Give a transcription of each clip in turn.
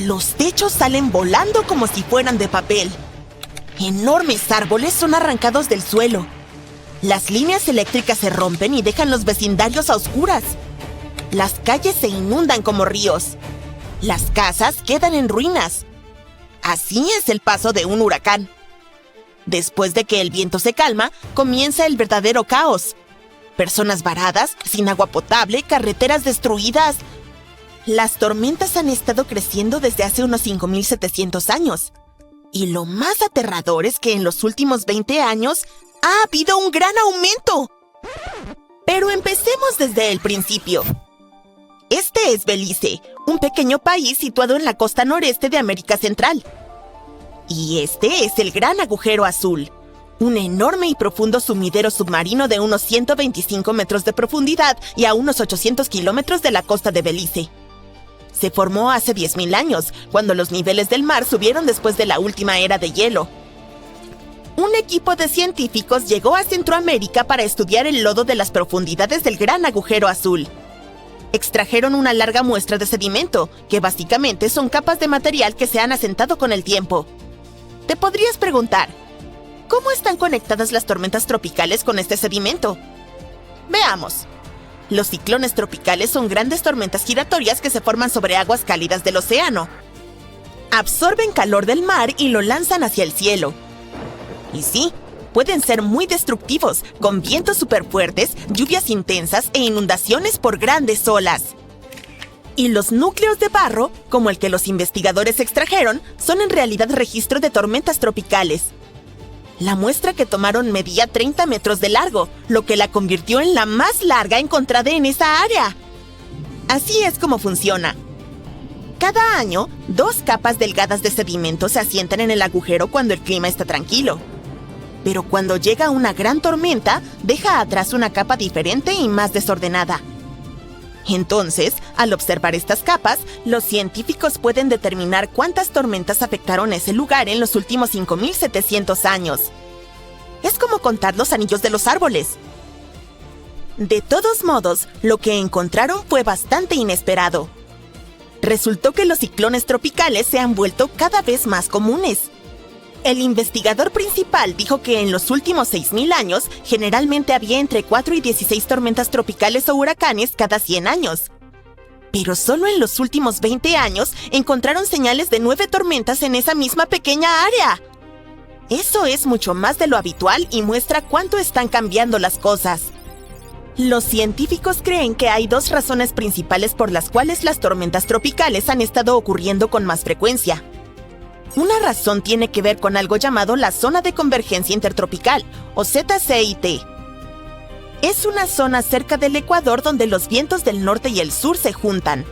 Los techos salen volando como si fueran de papel. Enormes árboles son arrancados del suelo. Las líneas eléctricas se rompen y dejan los vecindarios a oscuras. Las calles se inundan como ríos. Las casas quedan en ruinas. Así es el paso de un huracán. Después de que el viento se calma, comienza el verdadero caos. Personas varadas, sin agua potable, carreteras destruidas. Las tormentas han estado creciendo desde hace unos 5.700 años. Y lo más aterrador es que en los últimos 20 años ha habido un gran aumento. Pero empecemos desde el principio. Este es Belice, un pequeño país situado en la costa noreste de América Central. Y este es el Gran Agujero Azul, un enorme y profundo sumidero submarino de unos 125 metros de profundidad y a unos 800 kilómetros de la costa de Belice. Se formó hace 10.000 años, cuando los niveles del mar subieron después de la última era de hielo. Un equipo de científicos llegó a Centroamérica para estudiar el lodo de las profundidades del Gran Agujero Azul. Extrajeron una larga muestra de sedimento, que básicamente son capas de material que se han asentado con el tiempo. Te podrías preguntar, ¿cómo están conectadas las tormentas tropicales con este sedimento? Veamos. Los ciclones tropicales son grandes tormentas giratorias que se forman sobre aguas cálidas del océano. Absorben calor del mar y lo lanzan hacia el cielo. Y sí, pueden ser muy destructivos, con vientos superfuertes, lluvias intensas e inundaciones por grandes olas. Y los núcleos de barro, como el que los investigadores extrajeron, son en realidad registro de tormentas tropicales. La muestra que tomaron medía 30 metros de largo, lo que la convirtió en la más larga encontrada en esa área. Así es como funciona. Cada año, 2 capas delgadas de sedimento se asientan en el agujero cuando el clima está tranquilo. Pero cuando llega una gran tormenta, deja atrás una capa diferente y más desordenada. Entonces, al observar estas capas, los científicos pueden determinar cuántas tormentas afectaron ese lugar en los últimos 5.700 años. Es como contar los anillos de los árboles. De todos modos, lo que encontraron fue bastante inesperado. Resultó que los ciclones tropicales se han vuelto cada vez más comunes. El investigador principal dijo que en los últimos 6.000 años, generalmente había entre 4 y 16 tormentas tropicales o huracanes cada 100 años. Pero solo en los últimos 20 años encontraron señales de 9 tormentas en esa misma pequeña área. Eso es mucho más de lo habitual y muestra cuánto están cambiando las cosas. Los científicos creen que hay 2 razones principales por las cuales las tormentas tropicales han estado ocurriendo con más frecuencia. Una razón tiene que ver con algo llamado la Zona de Convergencia Intertropical, o ZCIT. Es una zona cerca del Ecuador donde los vientos del norte y el sur se juntan.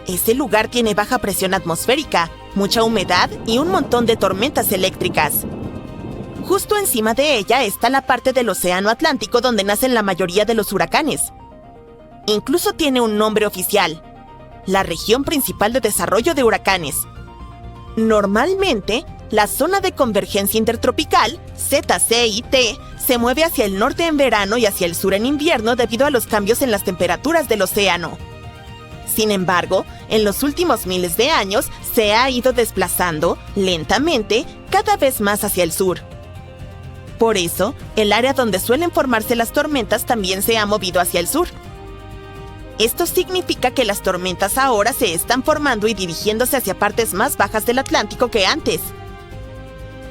Ese lugar tiene baja presión atmosférica, mucha humedad y un montón de tormentas eléctricas. Justo encima de ella está la parte del Océano Atlántico donde nacen la mayoría de los huracanes. Incluso tiene un nombre oficial: la Región Principal de Desarrollo de Huracanes. Normalmente, la Zona de Convergencia Intertropical, ZCIT, se mueve hacia el norte en verano y hacia el sur en invierno debido a los cambios en las temperaturas del océano. Sin embargo, en los últimos miles de años se ha ido desplazando, lentamente, cada vez más hacia el sur. Por eso, el área donde suelen formarse las tormentas también se ha movido hacia el sur. Esto significa que las tormentas ahora se están formando y dirigiéndose hacia partes más bajas del Atlántico que antes.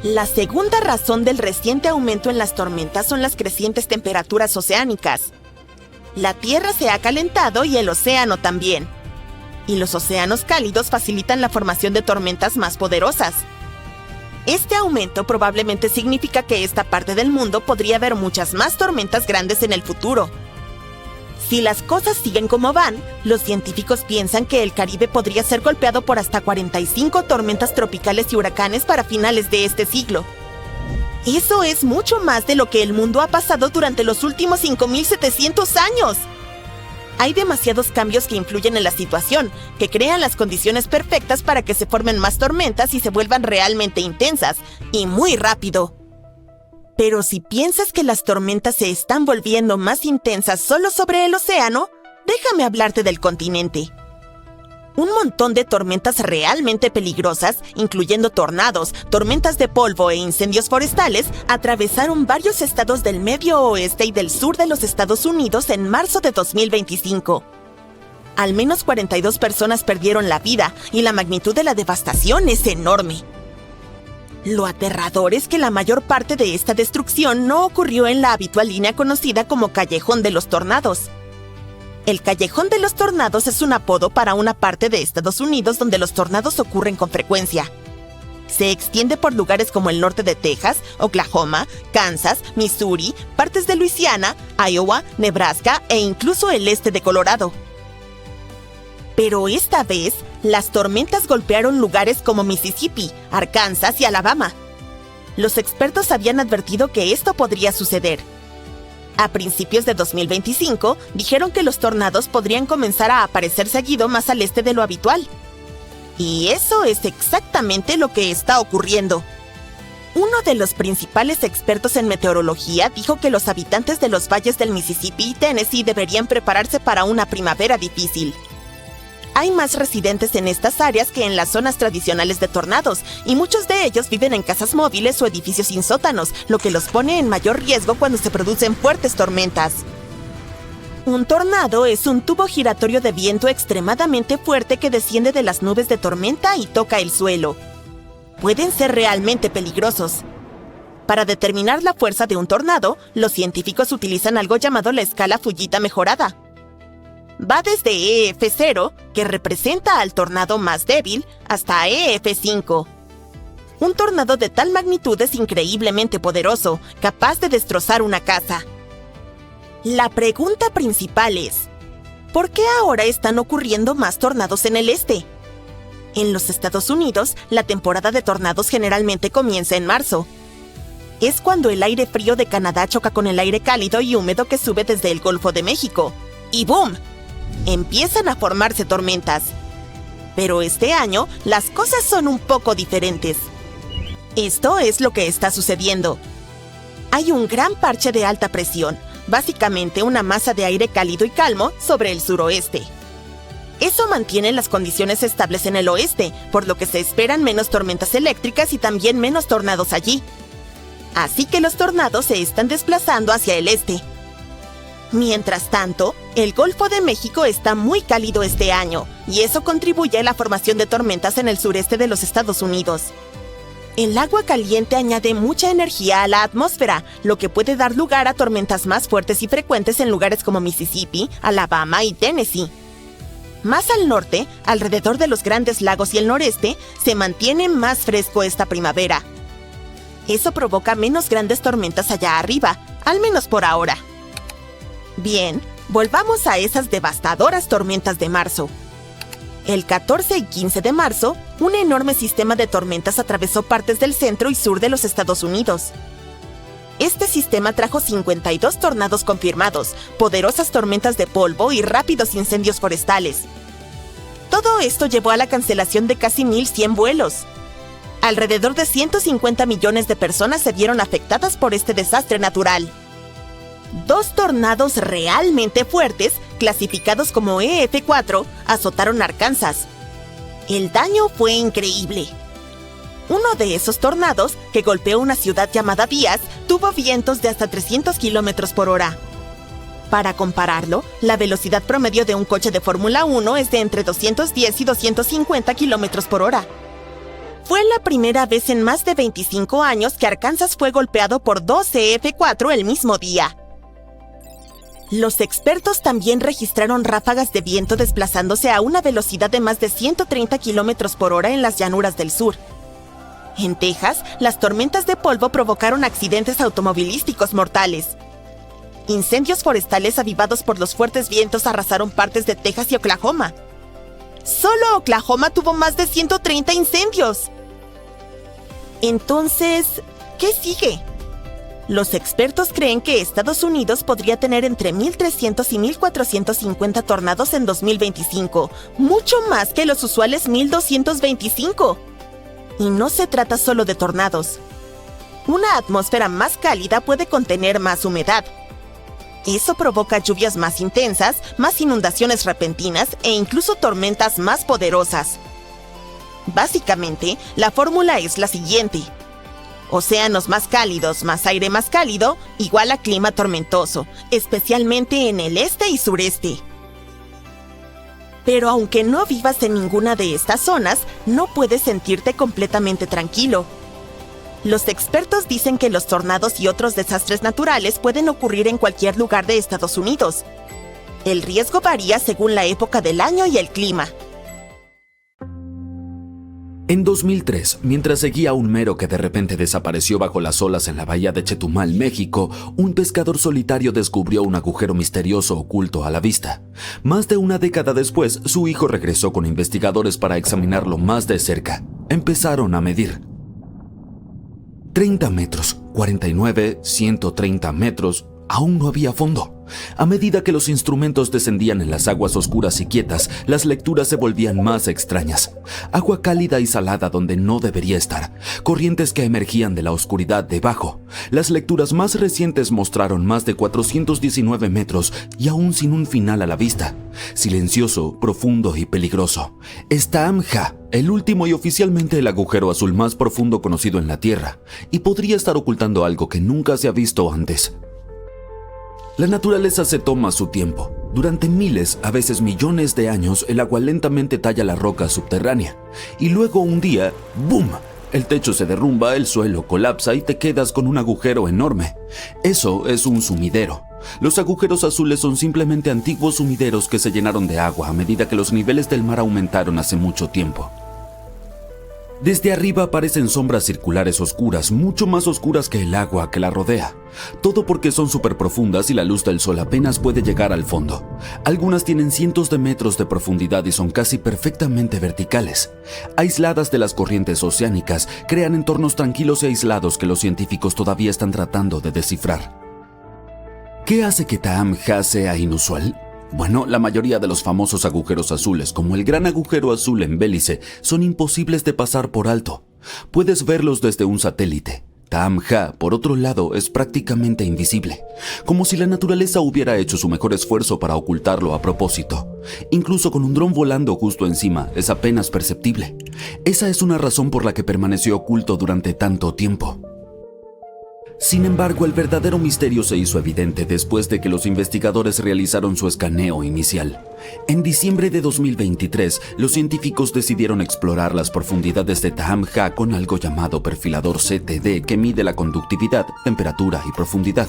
La segunda razón del reciente aumento en las tormentas son las crecientes temperaturas oceánicas. La Tierra se ha calentado y el océano también. Y los océanos cálidos facilitan la formación de tormentas más poderosas. Este aumento probablemente significa que esta parte del mundo podría haber muchas más tormentas grandes en el futuro. Si las cosas siguen como van, los científicos piensan que el Caribe podría ser golpeado por hasta 45 tormentas tropicales y huracanes para finales de este siglo. Eso es mucho más de lo que el mundo ha pasado durante los últimos 5.700 años. Hay demasiados cambios que influyen en la situación, que crean las condiciones perfectas para que se formen más tormentas y se vuelvan realmente intensas, y muy rápido. Pero si piensas que las tormentas se están volviendo más intensas solo sobre el océano, déjame hablarte del continente. Un montón de tormentas realmente peligrosas, incluyendo tornados, tormentas de polvo e incendios forestales, atravesaron varios estados del medio oeste y del sur de los Estados Unidos en marzo de 2025. Al menos 42 personas perdieron la vida y la magnitud de la devastación es enorme. Lo aterrador es que la mayor parte de esta destrucción no ocurrió en la habitual línea conocida como Callejón de los Tornados. El Callejón de los Tornados es un apodo para una parte de Estados Unidos donde los tornados ocurren con frecuencia. Se extiende por lugares como el norte de Texas, Oklahoma, Kansas, Missouri, partes de Luisiana, Iowa, Nebraska e incluso el este de Colorado. Pero esta vez, las tormentas golpearon lugares como Mississippi, Arkansas y Alabama. Los expertos habían advertido que esto podría suceder. A principios de 2025, dijeron que los tornados podrían comenzar a aparecer seguido más al este de lo habitual. Y eso es exactamente lo que está ocurriendo. Uno de los principales expertos en meteorología dijo que los habitantes de los valles del Mississippi y Tennessee deberían prepararse para una primavera difícil. Hay más residentes en estas áreas que en las zonas tradicionales de tornados, y muchos de ellos viven en casas móviles o edificios sin sótanos, lo que los pone en mayor riesgo cuando se producen fuertes tormentas. Un tornado es un tubo giratorio de viento extremadamente fuerte que desciende de las nubes de tormenta y toca el suelo. Pueden ser realmente peligrosos. Para determinar la fuerza de un tornado, los científicos utilizan algo llamado la escala Fujita mejorada. Va desde EF0, que representa al tornado más débil, hasta EF5. Un tornado de tal magnitud es increíblemente poderoso, capaz de destrozar una casa. La pregunta principal es, ¿por qué ahora están ocurriendo más tornados en el este? En los Estados Unidos, la temporada de tornados generalmente comienza en marzo. Es cuando el aire frío de Canadá choca con el aire cálido y húmedo que sube desde el Golfo de México. ¡Y boom! Empiezan a formarse tormentas. Pero este año, las cosas son un poco diferentes. Esto es lo que está sucediendo. Hay un gran parche de alta presión, básicamente una masa de aire cálido y calmo sobre el suroeste. Eso mantiene las condiciones estables en el oeste, por lo que se esperan menos tormentas eléctricas y también menos tornados allí. Así que los tornados se están desplazando hacia el este. Mientras tanto, el Golfo de México está muy cálido este año, y eso contribuye a la formación de tormentas en el sureste de los Estados Unidos. El agua caliente añade mucha energía a la atmósfera, lo que puede dar lugar a tormentas más fuertes y frecuentes en lugares como Mississippi, Alabama y Tennessee. Más al norte, alrededor de los Grandes Lagos y el noreste, se mantiene más fresco esta primavera. Eso provoca menos grandes tormentas allá arriba, al menos por ahora. Bien, volvamos a esas devastadoras tormentas de marzo. El 14 y 15 de marzo, un enorme sistema de tormentas atravesó partes del centro y sur de los Estados Unidos. Este sistema trajo 52 tornados confirmados, poderosas tormentas de polvo y rápidos incendios forestales. Todo esto llevó a la cancelación de casi 1,100 vuelos. Alrededor de 150 millones de personas se vieron afectadas por este desastre natural. 2 tornados realmente fuertes, clasificados como EF4, azotaron Arkansas. El daño fue increíble. Uno de esos tornados, que golpeó una ciudad llamada Díaz, tuvo vientos de hasta 300 kilómetros por hora. Para compararlo, la velocidad promedio de un coche de Fórmula 1 es de entre 210 y 250 kilómetros por hora. Fue la primera vez en más de 25 años que Arkansas fue golpeado por 2 EF4 el mismo día. Los expertos también registraron ráfagas de viento desplazándose a una velocidad de más de 130 kilómetros por hora en las llanuras del sur. En Texas, las tormentas de polvo provocaron accidentes automovilísticos mortales. Incendios forestales avivados por los fuertes vientos arrasaron partes de Texas y Oklahoma. ¡Solo Oklahoma tuvo más de 130 incendios! Entonces, ¿qué sigue? Los expertos creen que Estados Unidos podría tener entre 1,300 y 1,450 tornados en 2025, mucho más que los usuales 1,225. Y no se trata solo de tornados. Una atmósfera más cálida puede contener más humedad. Eso provoca lluvias más intensas, más inundaciones repentinas e incluso tormentas más poderosas. Básicamente, la fórmula es la siguiente: océanos más cálidos más aire más cálido igual a clima tormentoso, especialmente en el este y sureste. Pero aunque no vivas en ninguna de estas zonas, no puedes sentirte completamente tranquilo. Los expertos dicen que los tornados y otros desastres naturales pueden ocurrir en cualquier lugar de Estados Unidos. El riesgo varía según la época del año y el clima. En 2003, mientras seguía a un mero que de repente desapareció bajo las olas en la bahía de Chetumal, México, un pescador solitario descubrió un agujero misterioso oculto a la vista. Más de una década después, su hijo regresó con investigadores para examinarlo más de cerca. Empezaron a medir. 30 metros, 49, 130 metros. Aún no había fondo. A medida que los instrumentos descendían en las aguas oscuras y quietas, las lecturas se volvían más extrañas. Agua cálida y salada donde no debería estar. Corrientes que emergían de la oscuridad debajo. Las lecturas más recientes mostraron más de 419 metros y aún sin un final a la vista. Silencioso, profundo y peligroso. Taamja, el último y oficialmente el agujero azul más profundo conocido en la Tierra, y podría estar ocultando algo que nunca se ha visto antes. La naturaleza se toma su tiempo. Durante miles, a veces millones de años, el agua lentamente talla la roca subterránea. Y luego un día, ¡boom!, el techo se derrumba, el suelo colapsa y te quedas con un agujero enorme. Eso es un sumidero. Los agujeros azules son simplemente antiguos sumideros que se llenaron de agua a medida que los niveles del mar aumentaron hace mucho tiempo. Desde arriba aparecen sombras circulares oscuras, mucho más oscuras que el agua que la rodea. Todo porque son súper profundas y la luz del sol apenas puede llegar al fondo. Algunas tienen cientos de metros de profundidad y son casi perfectamente verticales. Aisladas de las corrientes oceánicas, crean entornos tranquilos y aislados que los científicos todavía están tratando de descifrar. ¿Qué hace que Taamja sea inusual? Bueno, la mayoría de los famosos agujeros azules, como el Gran Agujero Azul en Belice, son imposibles de pasar por alto. Puedes verlos desde un satélite. Taamja, por otro lado, es prácticamente invisible, como si la naturaleza hubiera hecho su mejor esfuerzo para ocultarlo a propósito. Incluso con un dron volando justo encima, es apenas perceptible. Esa es una razón por la que permaneció oculto durante tanto tiempo. Sin embargo, el verdadero misterio se hizo evidente después de que los investigadores realizaron su escaneo inicial. En diciembre de 2023, los científicos decidieron explorar las profundidades de Taamja con algo llamado perfilador CTD, que mide la conductividad, temperatura y profundidad.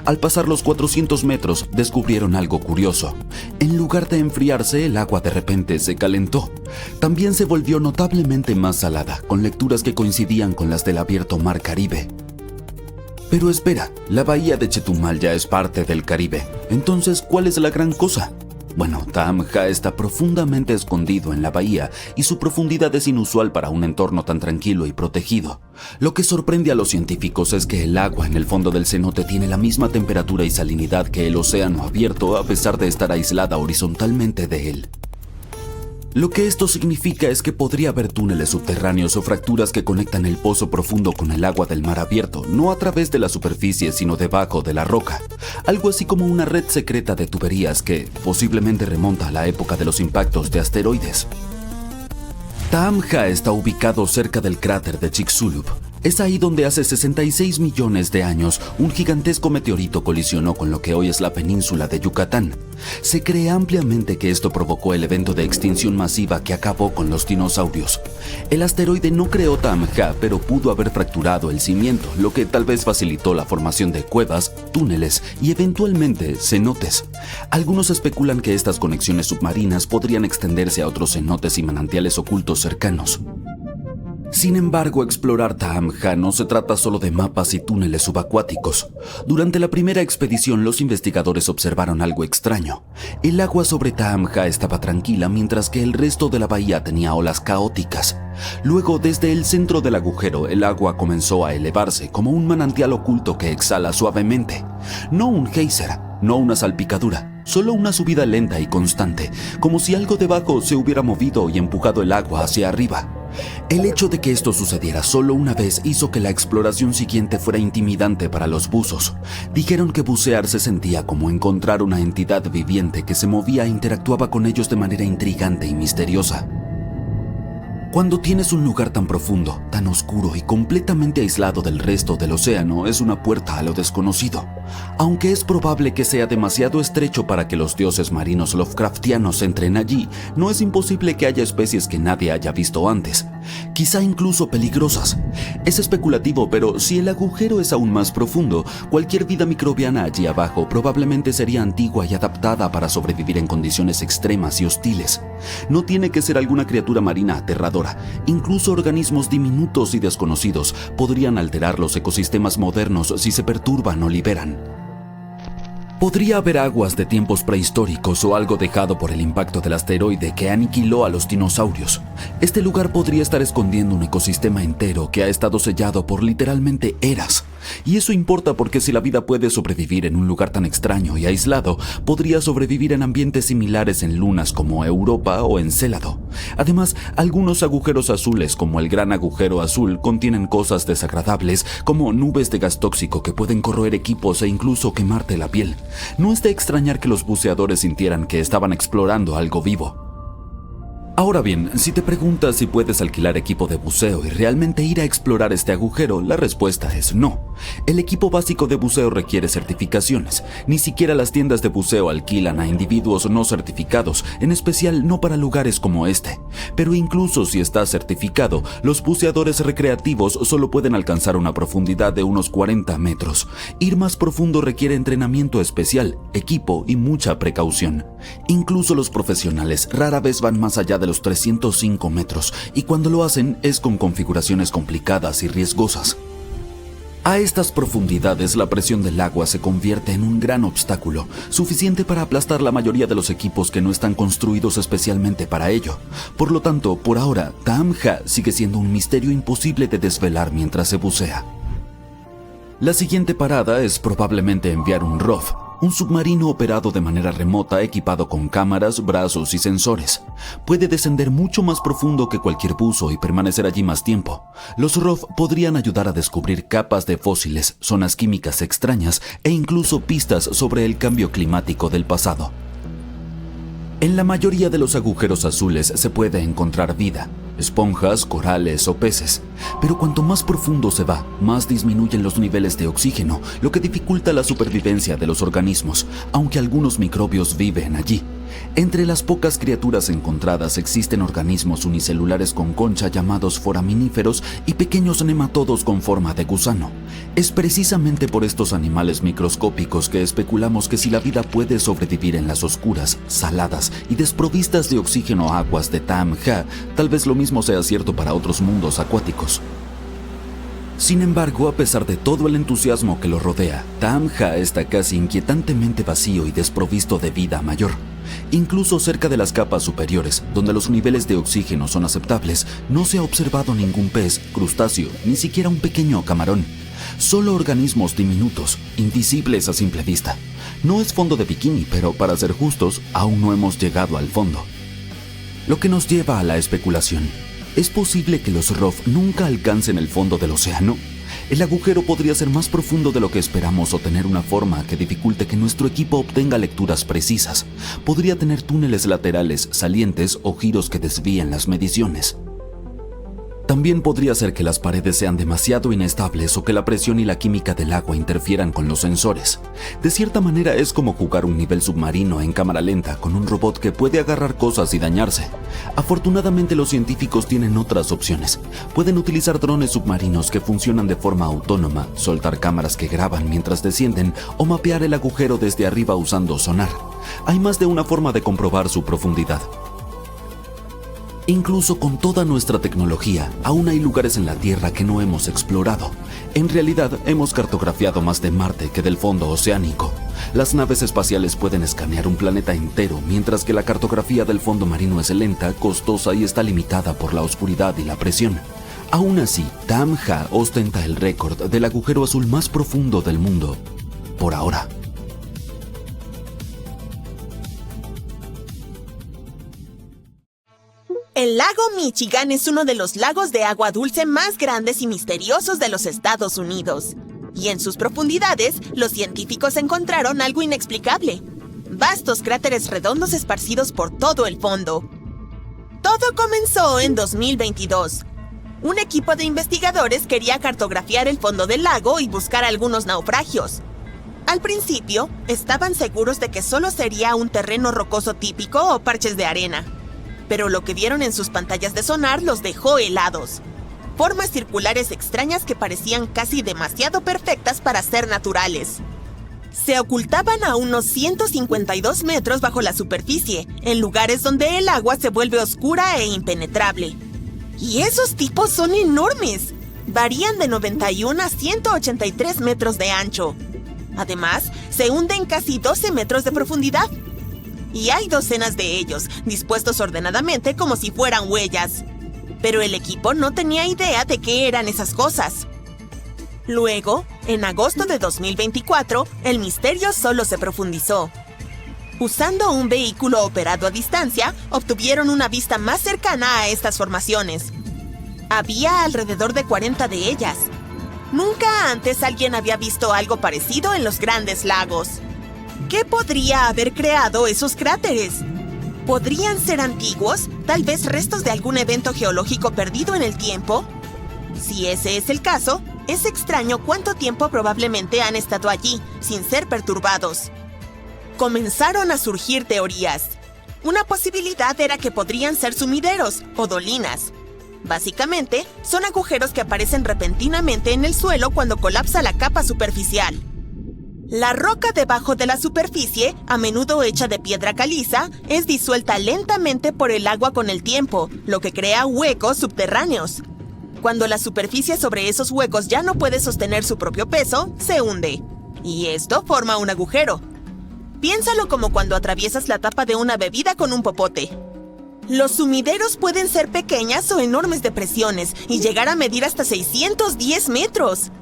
Al pasar los 400 metros, descubrieron algo curioso. En lugar de enfriarse, el agua de repente se calentó. También se volvió notablemente más salada, con lecturas que coincidían con las del abierto Mar Caribe. Pero espera, la bahía de Chetumal ya es parte del Caribe. Entonces, ¿cuál es la gran cosa? Bueno, Taamja está profundamente escondido en la bahía y su profundidad es inusual para un entorno tan tranquilo y protegido. Lo que sorprende a los científicos es que el agua en el fondo del cenote tiene la misma temperatura y salinidad que el océano abierto, a pesar de estar aislada horizontalmente de él. Lo que esto significa es que podría haber túneles subterráneos o fracturas que conectan el pozo profundo con el agua del mar abierto, no a través de la superficie, sino debajo de la roca. Algo así como una red secreta de tuberías que posiblemente remonta a la época de los impactos de asteroides. Taamja está ubicado cerca del cráter de Chicxulub. Es ahí donde hace 66 millones de años un gigantesco meteorito colisionó con lo que hoy es la península de Yucatán. Se cree ampliamente que esto provocó el evento de extinción masiva que acabó con los dinosaurios. El asteroide no creó Taamja, pero pudo haber fracturado el cimiento, lo que tal vez facilitó la formación de cuevas, túneles y eventualmente cenotes. Algunos especulan que estas conexiones submarinas podrían extenderse a otros cenotes y manantiales ocultos cercanos. Sin embargo, explorar Taamja no se trata solo de mapas y túneles subacuáticos. Durante la primera expedición, los investigadores observaron algo extraño. El agua sobre Taamja estaba tranquila, mientras que el resto de la bahía tenía olas caóticas. Luego, desde el centro del agujero, el agua comenzó a elevarse como un manantial oculto que exhala suavemente. No un geyser, no una salpicadura, solo una subida lenta y constante, como si algo debajo se hubiera movido y empujado el agua hacia arriba. El hecho de que esto sucediera solo una vez hizo que la exploración siguiente fuera intimidante para los buzos. Dijeron que bucear se sentía como encontrar una entidad viviente que se movía e interactuaba con ellos de manera intrigante y misteriosa. Cuando tienes un lugar tan profundo, tan oscuro y completamente aislado del resto del océano, es una puerta a lo desconocido. Aunque es probable que sea demasiado estrecho para que los dioses marinos Lovecraftianos entren allí, no es imposible que haya especies que nadie haya visto antes, quizá incluso peligrosas. Es especulativo, pero si el agujero es aún más profundo, cualquier vida microbiana allí abajo probablemente sería antigua y adaptada para sobrevivir en condiciones extremas y hostiles. No tiene que ser alguna criatura marina aterradora. Incluso organismos diminutos y desconocidos podrían alterar los ecosistemas modernos si se perturban o liberan. Podría haber aguas de tiempos prehistóricos o algo dejado por el impacto del asteroide que aniquiló a los dinosaurios. Este lugar podría estar escondiendo un ecosistema entero que ha estado sellado por literalmente eras. Y eso importa porque si la vida puede sobrevivir en un lugar tan extraño y aislado, podría sobrevivir en ambientes similares en lunas como Europa o Encélado. Además, algunos agujeros azules como el Gran Agujero Azul contienen cosas desagradables como nubes de gas tóxico que pueden corroer equipos e incluso quemarte la piel. No es de extrañar que los buceadores sintieran que estaban explorando algo vivo. Ahora bien, si te preguntas si puedes alquilar equipo de buceo y realmente ir a explorar este agujero, la respuesta es no. El equipo básico de buceo requiere certificaciones. Ni siquiera las tiendas de buceo alquilan a individuos no certificados, en especial no para lugares como este. Pero incluso si estás certificado, los buceadores recreativos solo pueden alcanzar una profundidad de unos 40 metros. Ir más profundo requiere entrenamiento especial, equipo y mucha precaución. Incluso los profesionales rara vez van más allá de los 305 metros, y cuando lo hacen es con configuraciones complicadas y riesgosas. A estas profundidades la presión del agua se convierte en un gran obstáculo, suficiente para aplastar la mayoría de los equipos que no están construidos especialmente para ello. Por lo tanto, por ahora, Taamja sigue siendo un misterio imposible de desvelar mientras se bucea. La siguiente parada es probablemente enviar un ROV, un submarino operado de manera remota equipado con cámaras, brazos y sensores. Puede descender mucho más profundo que cualquier buzo y permanecer allí más tiempo. Los ROV podrían ayudar a descubrir capas de fósiles, zonas químicas extrañas e incluso pistas sobre el cambio climático del pasado. En la mayoría de los agujeros azules se puede encontrar vida, esponjas, corales o peces, pero cuanto más profundo se va, más disminuyen los niveles de oxígeno, lo que dificulta la supervivencia de los organismos, aunque algunos microbios viven allí. Entre las pocas criaturas encontradas existen organismos unicelulares con concha llamados foraminíferos y pequeños nematodos con forma de gusano. Es precisamente por estos animales microscópicos que especulamos que si la vida puede sobrevivir en las oscuras, saladas y desprovistas de oxígeno aguas de Taamja, tal vez lo mismo sea cierto para otros mundos acuáticos. Sin embargo, a pesar de todo el entusiasmo que lo rodea, Taamja está casi inquietantemente vacío y desprovisto de vida mayor. Incluso cerca de las capas superiores, donde los niveles de oxígeno son aceptables, no se ha observado ningún pez, crustáceo, ni siquiera un pequeño camarón. Solo organismos diminutos, invisibles a simple vista. No es fondo de bikini, pero para ser justos, aún no hemos llegado al fondo. Lo que nos lleva a la especulación. ¿Es posible que los ROV nunca alcancen el fondo del océano? El agujero podría ser más profundo de lo que esperamos o tener una forma que dificulte que nuestro equipo obtenga lecturas precisas. Podría tener túneles laterales, salientes o giros que desvíen las mediciones. También podría ser que las paredes sean demasiado inestables o que la presión y la química del agua interfieran con los sensores. De cierta manera es como jugar un nivel submarino en cámara lenta con un robot que puede agarrar cosas y dañarse. Afortunadamente los científicos tienen otras opciones. Pueden utilizar drones submarinos que funcionan de forma autónoma, soltar cámaras que graban mientras descienden o mapear el agujero desde arriba usando sonar. Hay más de una forma de comprobar su profundidad. Incluso con toda nuestra tecnología, aún hay lugares en la Tierra que no hemos explorado. En realidad, hemos cartografiado más de Marte que del fondo oceánico. Las naves espaciales pueden escanear un planeta entero, mientras que la cartografía del fondo marino es lenta, costosa y está limitada por la oscuridad y la presión. Aún así, Taamja ostenta el récord del agujero azul más profundo del mundo, por ahora. El lago Michigan es uno de los lagos de agua dulce más grandes y misteriosos de los Estados Unidos. Y en sus profundidades, los científicos encontraron algo inexplicable: vastos cráteres redondos esparcidos por todo el fondo. Todo comenzó en 2022. Un equipo de investigadores quería cartografiar el fondo del lago y buscar algunos naufragios. Al principio, estaban seguros de que solo sería un terreno rocoso típico o parches de arena. Pero lo que vieron en sus pantallas de sonar los dejó helados. Formas circulares extrañas que parecían casi demasiado perfectas para ser naturales. Se ocultaban a unos 152 metros bajo la superficie, en lugares donde el agua se vuelve oscura e impenetrable. Y esos tipos son enormes. Varían de 91 a 183 metros de ancho. Además, se hunden casi 12 metros de profundidad. Y hay docenas de ellos, dispuestos ordenadamente como si fueran huellas. Pero el equipo no tenía idea de qué eran esas cosas. Luego, en agosto de 2024, el misterio solo se profundizó. Usando un vehículo operado a distancia, obtuvieron una vista más cercana a estas formaciones. Había alrededor de 40 de ellas. Nunca antes alguien había visto algo parecido en los Grandes Lagos. ¿Qué podría haber creado esos cráteres? ¿Podrían ser antiguos? ¿Tal vez restos de algún evento geológico perdido en el tiempo? Si ese es el caso, es extraño cuánto tiempo probablemente han estado allí, sin ser perturbados. Comenzaron a surgir teorías. Una posibilidad era que podrían ser sumideros o dolinas. Básicamente, son agujeros que aparecen repentinamente en el suelo cuando colapsa la capa superficial. La roca debajo de la superficie, a menudo hecha de piedra caliza, es disuelta lentamente por el agua con el tiempo, lo que crea huecos subterráneos. Cuando la superficie sobre esos huecos ya no puede sostener su propio peso, se hunde. Y esto forma un agujero. Piénsalo como cuando atraviesas la tapa de una bebida con un popote. Los sumideros pueden ser pequeñas o enormes depresiones y llegar a medir hasta 610 metros.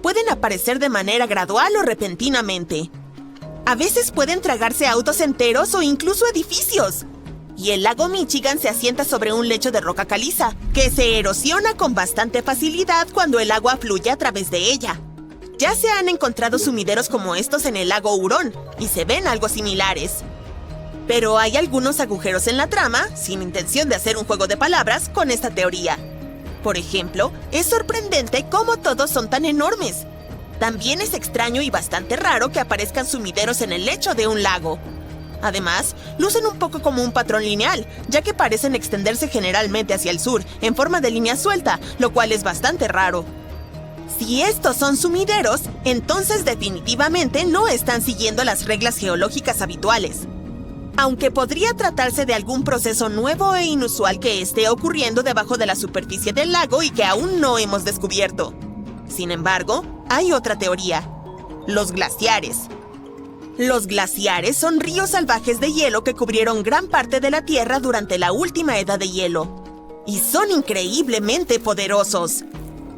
Pueden aparecer de manera gradual o repentinamente. A veces pueden tragarse autos enteros o incluso edificios. Y el lago Michigan se asienta sobre un lecho de roca caliza, que se erosiona con bastante facilidad cuando el agua fluye a través de ella. Ya se han encontrado sumideros como estos en el lago Hurón, y se ven algo similares. Pero hay algunos agujeros en la trama, sin intención de hacer un juego de palabras, con esta teoría. Por ejemplo, es sorprendente cómo todos son tan enormes. También es extraño y bastante raro que aparezcan sumideros en el lecho de un lago. Además, lucen un poco como un patrón lineal, ya que parecen extenderse generalmente hacia el sur, en forma de línea suelta, lo cual es bastante raro. Si estos son sumideros, entonces definitivamente no están siguiendo las reglas geológicas habituales. Aunque podría tratarse de algún proceso nuevo e inusual que esté ocurriendo debajo de la superficie del lago y que aún no hemos descubierto. Sin embargo, hay otra teoría: los glaciares. Los glaciares son ríos salvajes de hielo que cubrieron gran parte de la Tierra durante la última edad de hielo. Y son increíblemente poderosos.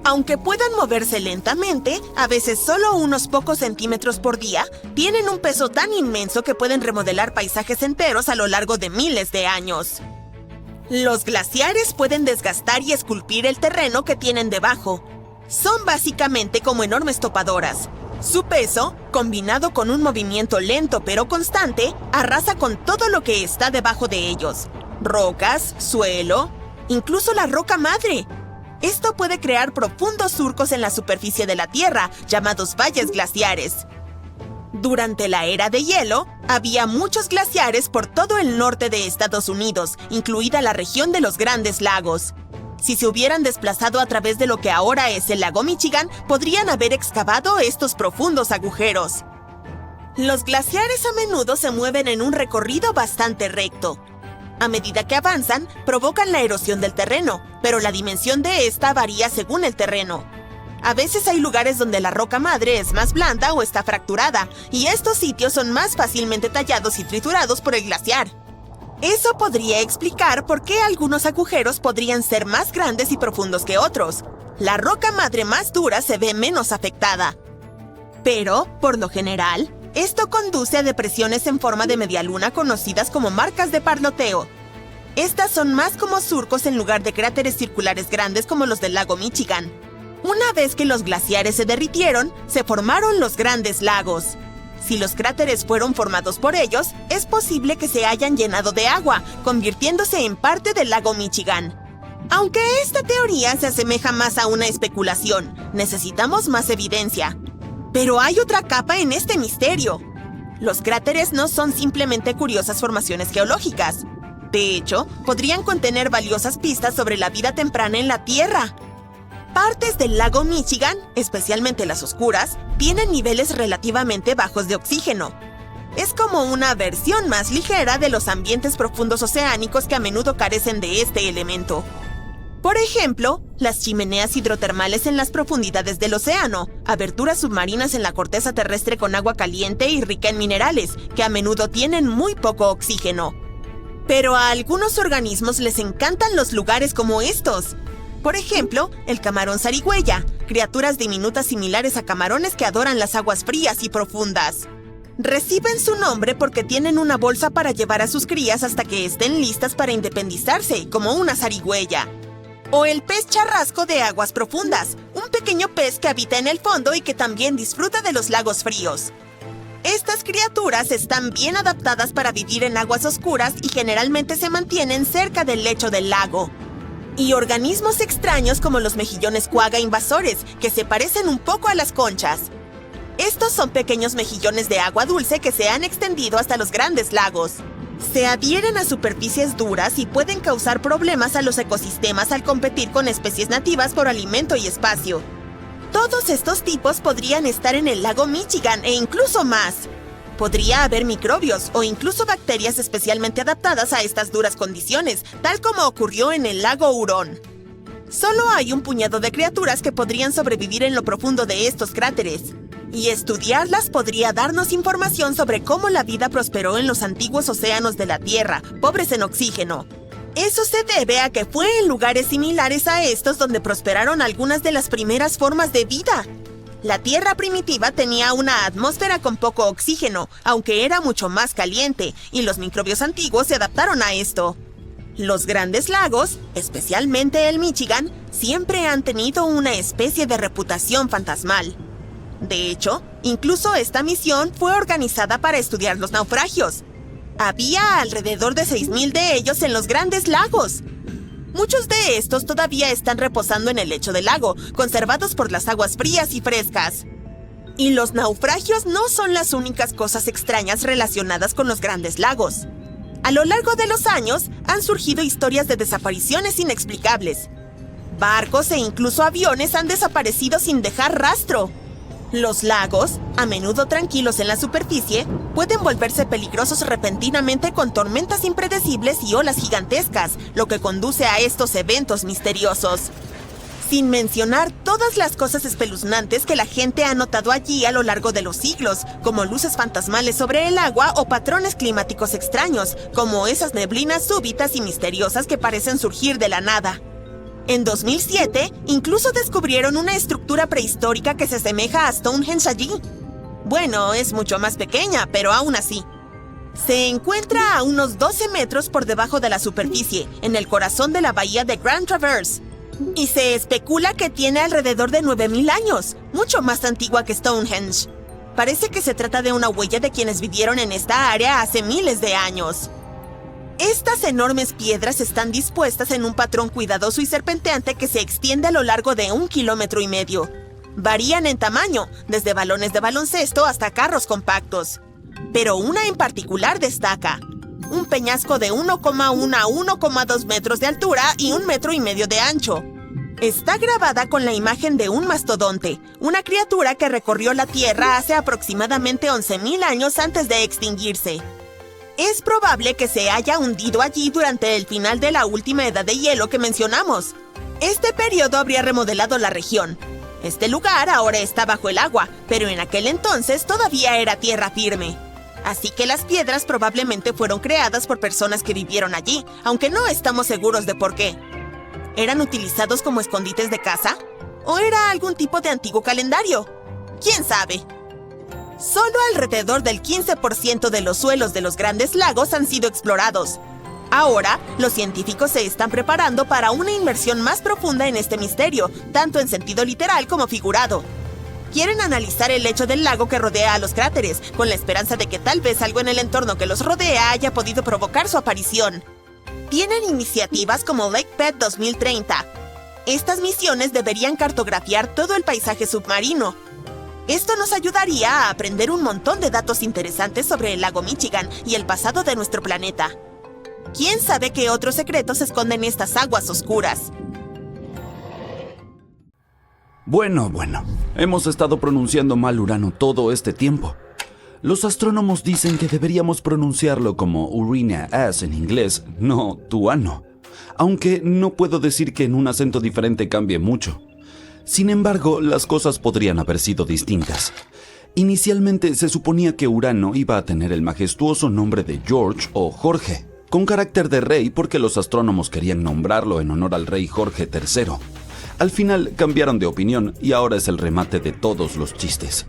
Aunque puedan moverse lentamente, a veces solo unos pocos centímetros por día, tienen un peso tan inmenso que pueden remodelar paisajes enteros a lo largo de miles de años. Los glaciares pueden desgastar y esculpir el terreno que tienen debajo. Son básicamente como enormes topadoras. Su peso, combinado con un movimiento lento pero constante, arrasa con todo lo que está debajo de ellos. Rocas, suelo, incluso la roca madre. Esto puede crear profundos surcos en la superficie de la Tierra, llamados valles glaciares. Durante la era de hielo, había muchos glaciares por todo el norte de Estados Unidos, incluida la región de los Grandes Lagos. Si se hubieran desplazado a través de lo que ahora es el lago Michigan, podrían haber excavado estos profundos agujeros. Los glaciares a menudo se mueven en un recorrido bastante recto. A medida que avanzan, provocan la erosión del terreno, pero la dimensión de esta varía según el terreno. A veces hay lugares donde la roca madre es más blanda o está fracturada, y estos sitios son más fácilmente tallados y triturados por el glaciar. Eso podría explicar por qué algunos agujeros podrían ser más grandes y profundos que otros. La roca madre más dura se ve menos afectada. Pero, por lo general, esto conduce a depresiones en forma de medialuna conocidas como marcas de parloteo. Estas son más como surcos en lugar de cráteres circulares grandes como los del lago Michigan. Una vez que los glaciares se derritieron, se formaron los grandes lagos. Si los cráteres fueron formados por ellos, es posible que se hayan llenado de agua, convirtiéndose en parte del lago Michigan. Aunque esta teoría se asemeja más a una especulación, necesitamos más evidencia. Pero hay otra capa en este misterio. Los cráteres no son simplemente curiosas formaciones geológicas. De hecho, podrían contener valiosas pistas sobre la vida temprana en la Tierra. Partes del lago Michigan, especialmente las oscuras, tienen niveles relativamente bajos de oxígeno. Es como una versión más ligera de los ambientes profundos oceánicos que a menudo carecen de este elemento. Por ejemplo, las chimeneas hidrotermales en las profundidades del océano, aberturas submarinas en la corteza terrestre con agua caliente y rica en minerales, que a menudo tienen muy poco oxígeno. Pero a algunos organismos les encantan los lugares como estos. Por ejemplo, el camarón zarigüeya, criaturas diminutas similares a camarones que adoran las aguas frías y profundas. Reciben su nombre porque tienen una bolsa para llevar a sus crías hasta que estén listas para independizarse, como una zarigüeya. O el pez charrasco de aguas profundas, un pequeño pez que habita en el fondo y que también disfruta de los lagos fríos. Estas criaturas están bien adaptadas para vivir en aguas oscuras y generalmente se mantienen cerca del lecho del lago. Y organismos extraños como los mejillones quagga invasores, que se parecen un poco a las conchas. Estos son pequeños mejillones de agua dulce que se han extendido hasta los grandes lagos. Se adhieren a superficies duras y pueden causar problemas a los ecosistemas al competir con especies nativas por alimento y espacio. Todos estos tipos podrían estar en el lago Michigan e incluso más. Podría haber microbios o incluso bacterias especialmente adaptadas a estas duras condiciones, tal como ocurrió en el lago Hurón. Solo hay un puñado de criaturas que podrían sobrevivir en lo profundo de estos cráteres. Y estudiarlas podría darnos información sobre cómo la vida prosperó en los antiguos océanos de la Tierra, pobres en oxígeno. Eso se debe a que fue en lugares similares a estos donde prosperaron algunas de las primeras formas de vida. La Tierra primitiva tenía una atmósfera con poco oxígeno, aunque era mucho más caliente, y los microbios antiguos se adaptaron a esto. Los grandes lagos, especialmente el Michigan, siempre han tenido una especie de reputación fantasmal. De hecho, incluso esta misión fue organizada para estudiar los naufragios. Había alrededor de 6,000 de ellos en los grandes lagos. Muchos de estos todavía están reposando en el lecho del lago, conservados por las aguas frías y frescas. Y los naufragios no son las únicas cosas extrañas relacionadas con los grandes lagos. A lo largo de los años, han surgido historias de desapariciones inexplicables. Barcos e incluso aviones han desaparecido sin dejar rastro. Los lagos, a menudo tranquilos en la superficie, pueden volverse peligrosos repentinamente con tormentas impredecibles y olas gigantescas, lo que conduce a estos eventos misteriosos. Sin mencionar todas las cosas espeluznantes que la gente ha notado allí a lo largo de los siglos, como luces fantasmales sobre el agua o patrones climáticos extraños, como esas neblinas súbitas y misteriosas que parecen surgir de la nada. En 2007, incluso descubrieron una estructura prehistórica que se asemeja a Stonehenge allí. Bueno, es mucho más pequeña, pero aún así. Se encuentra a unos 12 metros por debajo de la superficie, en el corazón de la bahía de Grand Traverse. Y se especula que tiene alrededor de 9,000 años, mucho más antigua que Stonehenge. Parece que se trata de una huella de quienes vivieron en esta área hace miles de años. Estas enormes piedras están dispuestas en un patrón cuidadoso y serpenteante que se extiende a lo largo de 1,5 kilómetros. Varían en tamaño, desde balones de baloncesto hasta carros compactos. Pero una en particular destaca. Un peñasco de 1,1 a 1,2 metros de altura y 1,5 metros de ancho. Está grabada con la imagen de un mastodonte, una criatura que recorrió la Tierra hace aproximadamente 11,000 años antes de extinguirse. Es probable que se haya hundido allí durante el final de la última edad de hielo que mencionamos. Este periodo habría remodelado la región. Este lugar ahora está bajo el agua, pero en aquel entonces todavía era tierra firme. Así que las piedras probablemente fueron creadas por personas que vivieron allí, aunque no estamos seguros de por qué. ¿Eran utilizados como escondites de caza? ¿O era algún tipo de antiguo calendario? ¿Quién sabe? Solo alrededor del 15% de los suelos de los grandes lagos han sido explorados. Ahora, los científicos se están preparando para una inmersión más profunda en este misterio, tanto en sentido literal como figurado. Quieren analizar el lecho del lago que rodea a los cráteres, con la esperanza de que tal vez algo en el entorno que los rodea haya podido provocar su aparición. Tienen iniciativas como Lake Pet 2030. Estas misiones deberían cartografiar todo el paisaje submarino. Esto nos ayudaría a aprender un montón de datos interesantes sobre el lago Michigan y el pasado de nuestro planeta. ¿Quién sabe qué otros secretos esconden estas aguas oscuras? Bueno, hemos estado pronunciando mal Urano todo este tiempo. Los astrónomos dicen que deberíamos pronunciarlo como Urina As en inglés, no Tuano. Aunque no puedo decir que en un acento diferente cambie mucho. Sin embargo, las cosas podrían haber sido distintas. Inicialmente se suponía que Urano iba a tener el majestuoso nombre de George o Jorge, con carácter de rey porque los astrónomos querían nombrarlo en honor al rey Jorge III. Al final cambiaron de opinión y ahora es el remate de todos los chistes.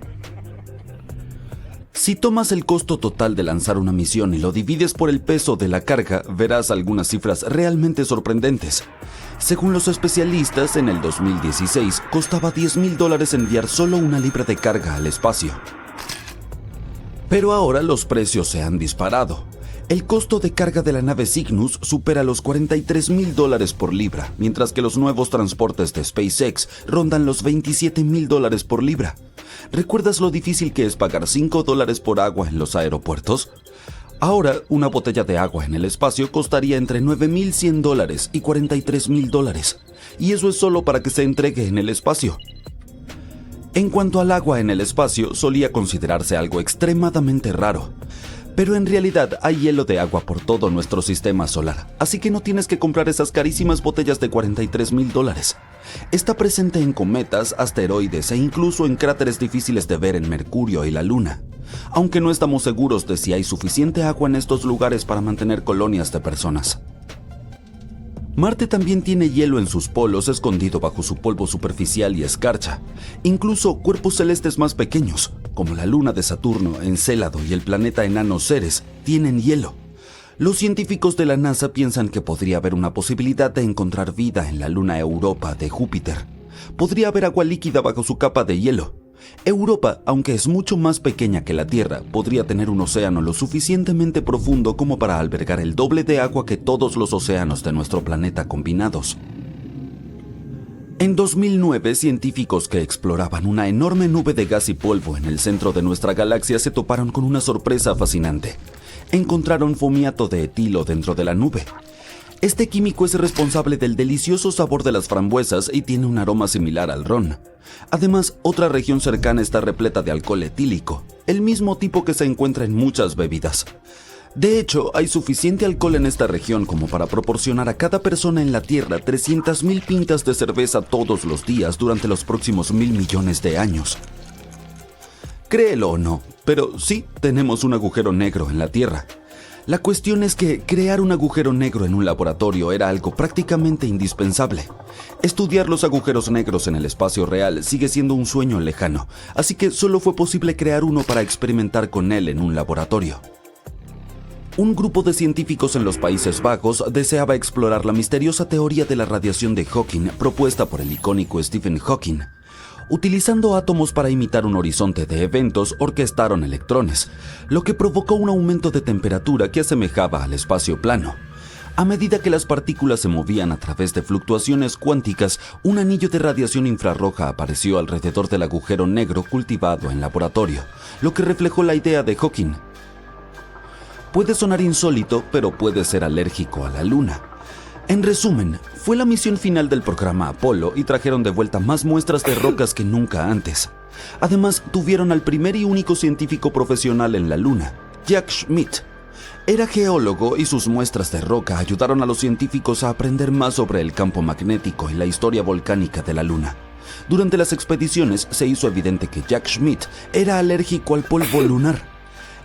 Si tomas el costo total de lanzar una misión y lo divides por el peso de la carga, verás algunas cifras realmente sorprendentes. Según los especialistas, en el 2016 costaba $10,000 enviar solo una libra de carga al espacio. Pero ahora los precios se han disparado. El costo de carga de la nave Cygnus supera los $43,000 por libra, mientras que los nuevos transportes de SpaceX rondan los $27,000 por libra. ¿Recuerdas lo difícil que es pagar $5 por agua en los aeropuertos? Ahora, una botella de agua en el espacio costaría entre $9,100 y $43,000, y eso es solo para que se entregue en el espacio. En cuanto al agua en el espacio, solía considerarse algo extremadamente raro. Pero en realidad hay hielo de agua por todo nuestro sistema solar, así que no tienes que comprar esas carísimas botellas de $43,000. Está presente en cometas, asteroides e incluso en cráteres difíciles de ver en Mercurio y la Luna, aunque no estamos seguros de si hay suficiente agua en estos lugares para mantener colonias de personas. Marte también tiene hielo en sus polos escondido bajo su polvo superficial y escarcha. Incluso cuerpos celestes más pequeños, como la luna de Saturno, Encélado y el planeta enano Ceres, tienen hielo. Los científicos de la NASA piensan que podría haber una posibilidad de encontrar vida en la luna Europa de Júpiter. Podría haber agua líquida bajo su capa de hielo. Europa, aunque es mucho más pequeña que la Tierra, podría tener un océano lo suficientemente profundo como para albergar el doble de agua que todos los océanos de nuestro planeta combinados. En 2009, científicos que exploraban una enorme nube de gas y polvo en el centro de nuestra galaxia se toparon con una sorpresa fascinante. Encontraron fomiato de etilo dentro de la nube. Este químico es responsable del delicioso sabor de las frambuesas y tiene un aroma similar al ron. Además, otra región cercana está repleta de alcohol etílico, el mismo tipo que se encuentra en muchas bebidas. De hecho, hay suficiente alcohol en esta región como para proporcionar a cada persona en la Tierra 300,000 pintas de cerveza todos los días durante los próximos 1,000 millones de años. Créelo o no, pero sí tenemos un agujero negro en la Tierra. La cuestión es que crear un agujero negro en un laboratorio era algo prácticamente indispensable. Estudiar los agujeros negros en el espacio real sigue siendo un sueño lejano, así que solo fue posible crear uno para experimentar con él en un laboratorio. Un grupo de científicos en los Países Bajos deseaba explorar la misteriosa teoría de la radiación de Hawking propuesta por el icónico Stephen Hawking. Utilizando átomos para imitar un horizonte de eventos, orquestaron electrones, lo que provocó un aumento de temperatura que asemejaba al espacio plano. A medida que las partículas se movían a través de fluctuaciones cuánticas, un anillo de radiación infrarroja apareció alrededor del agujero negro cultivado en laboratorio, lo que reflejó la idea de Hawking. Puede sonar insólito, pero puede ser alérgico a la Luna. En resumen, fue la misión final del programa Apolo y trajeron de vuelta más muestras de rocas que nunca antes. Además, tuvieron al primer y único científico profesional en la Luna, Jack Schmitt. Era geólogo y sus muestras de roca ayudaron a los científicos a aprender más sobre el campo magnético y la historia volcánica de la Luna. Durante las expediciones se hizo evidente que Jack Schmitt era alérgico al polvo lunar.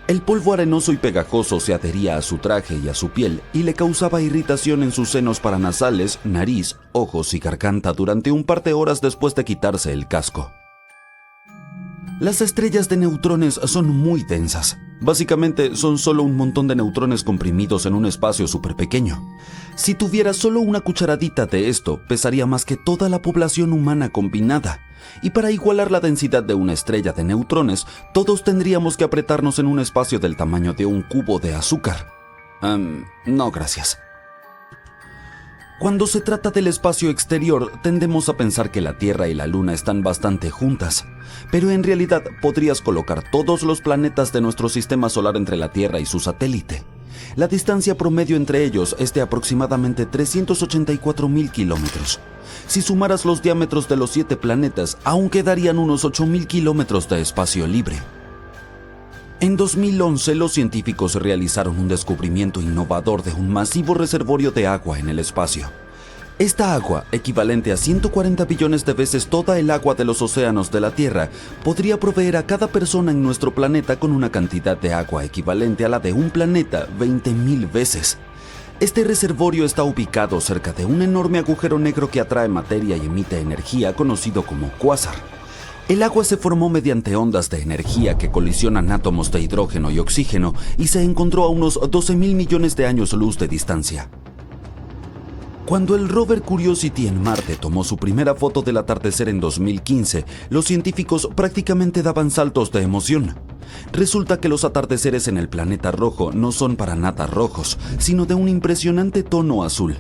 El polvo arenoso y pegajoso se adhería a su traje y a su piel y le causaba irritación en sus senos paranasales, nariz, ojos y garganta durante un par de horas después de quitarse el casco. Las estrellas de neutrones son muy densas. Básicamente son solo un montón de neutrones comprimidos en un espacio súper pequeño. Si tuviera solo una cucharadita de esto, pesaría más que toda la población humana combinada. Y para igualar la densidad de una estrella de neutrones, todos tendríamos que apretarnos en un espacio del tamaño de un cubo de azúcar. No, gracias. Cuando se trata del espacio exterior, tendemos a pensar que la Tierra y la Luna están bastante juntas, pero en realidad podrías colocar todos los planetas de nuestro sistema solar entre la Tierra y su satélite. La distancia promedio entre ellos es de aproximadamente 384.000 kilómetros. Si sumaras los diámetros de los 7 planetas, aún quedarían unos 8.000 kilómetros de espacio libre. En 2011, los científicos realizaron un descubrimiento innovador de un masivo reservorio de agua en el espacio. Esta agua, equivalente a 140 billones de veces toda el agua de los océanos de la Tierra, podría proveer a cada persona en nuestro planeta con una cantidad de agua equivalente a la de un planeta 20.000 veces. Este reservorio está ubicado cerca de un enorme agujero negro que atrae materia y emite energía, conocido como cuásar. El agua se formó mediante ondas de energía que colisionan átomos de hidrógeno y oxígeno y se encontró a unos 12.000 millones de años luz de distancia. Cuando el rover Curiosity en Marte tomó su primera foto del atardecer en 2015, los científicos prácticamente daban saltos de emoción. Resulta que los atardeceres en el planeta rojo no son para nada rojos, sino de un impresionante tono azul.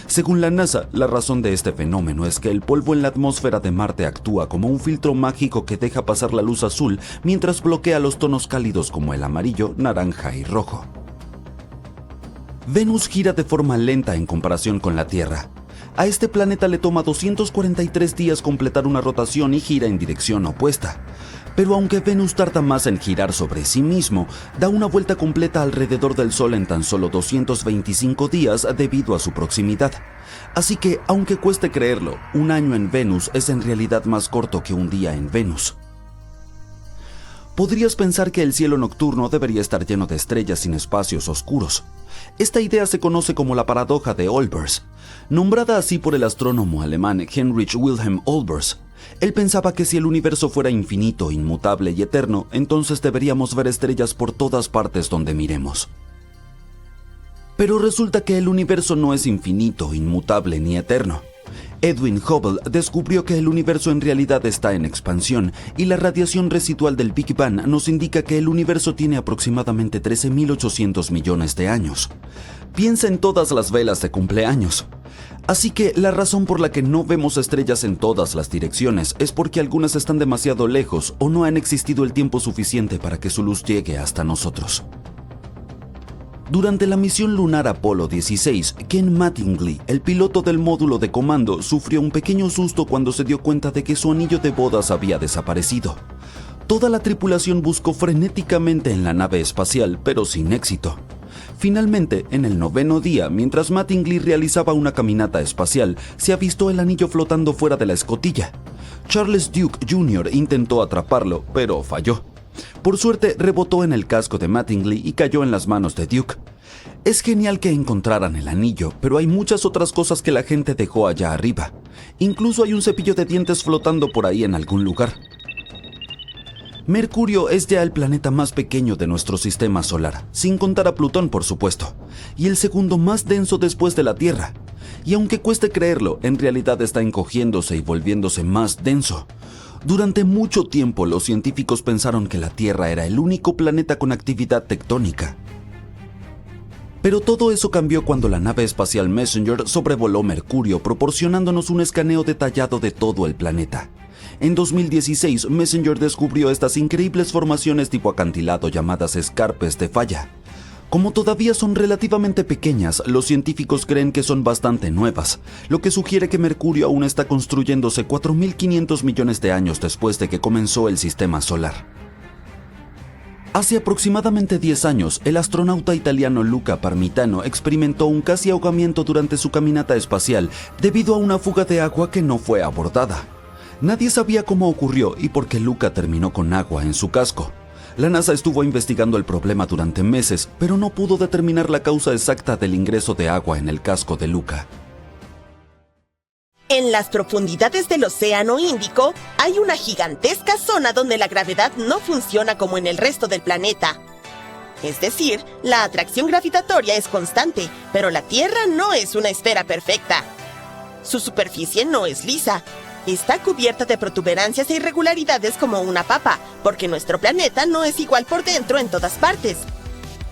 Según la NASA, la razón de este fenómeno es que el polvo en la atmósfera de Marte actúa como un filtro mágico que deja pasar la luz azul mientras bloquea los tonos cálidos como el amarillo, naranja y rojo. Venus gira de forma lenta en comparación con la Tierra. A este planeta le toma 243 días completar una rotación y gira en dirección opuesta. Pero aunque Venus tarda más en girar sobre sí mismo, da una vuelta completa alrededor del Sol en tan solo 225 días debido a su proximidad. Así que, aunque cueste creerlo, un año en Venus es en realidad más corto que un día en Venus. Podrías pensar que el cielo nocturno debería estar lleno de estrellas sin espacios oscuros. Esta idea se conoce como la paradoja de Olbers, nombrada así por el astrónomo alemán Heinrich Wilhelm Olbers. Él pensaba que si el universo fuera infinito, inmutable y eterno, entonces deberíamos ver estrellas por todas partes donde miremos. Pero resulta que el universo no es infinito, inmutable ni eterno. Edwin Hubble descubrió que el universo en realidad está en expansión y la radiación residual del Big Bang nos indica que el universo tiene aproximadamente 13.800 millones de años. Piensa en todas las velas de cumpleaños. Así que la razón por la que no vemos estrellas en todas las direcciones es porque algunas están demasiado lejos o no han existido el tiempo suficiente para que su luz llegue hasta nosotros. Durante la misión lunar Apolo 16, Ken Mattingly, el piloto del módulo de comando, sufrió un pequeño susto cuando se dio cuenta de que su anillo de bodas había desaparecido. Toda la tripulación buscó frenéticamente en la nave espacial, pero sin éxito. Finalmente, en el 9º día, mientras Mattingly realizaba una caminata espacial, se avistó el anillo flotando fuera de la escotilla. Charles Duke Jr. intentó atraparlo, pero falló. Por suerte, rebotó en el casco de Mattingly y cayó en las manos de Duke. Es genial que encontraran el anillo, pero hay muchas otras cosas que la gente dejó allá arriba. Incluso hay un cepillo de dientes flotando por ahí en algún lugar. Mercurio es ya el planeta más pequeño de nuestro sistema solar, sin contar a Plutón, por supuesto, y el segundo más denso después de la Tierra. Y aunque cueste creerlo, en realidad está encogiéndose y volviéndose más denso. Durante mucho tiempo, los científicos pensaron que la Tierra era el único planeta con actividad tectónica. Pero todo eso cambió cuando la nave espacial Messenger sobrevoló Mercurio, proporcionándonos un escaneo detallado de todo el planeta. En 2016, Messenger descubrió estas increíbles formaciones tipo acantilado llamadas escarpes de falla. Como todavía son relativamente pequeñas, los científicos creen que son bastante nuevas, lo que sugiere que Mercurio aún está construyéndose 4.500 millones de años después de que comenzó el sistema solar. Hace aproximadamente 10 años, el astronauta italiano Luca Parmitano experimentó un casi ahogamiento durante su caminata espacial debido a una fuga de agua que no fue abordada. Nadie sabía cómo ocurrió y por qué Luca terminó con agua en su casco. La NASA estuvo investigando el problema durante meses, pero no pudo determinar la causa exacta del ingreso de agua en el casco de Luca. En las profundidades del Océano Índico hay una gigantesca zona donde la gravedad no funciona como en el resto del planeta. Es decir, la atracción gravitatoria es constante, pero la Tierra no es una esfera perfecta. Su superficie no es lisa. Está cubierta de protuberancias e irregularidades como una papa, porque nuestro planeta no es igual por dentro en todas partes.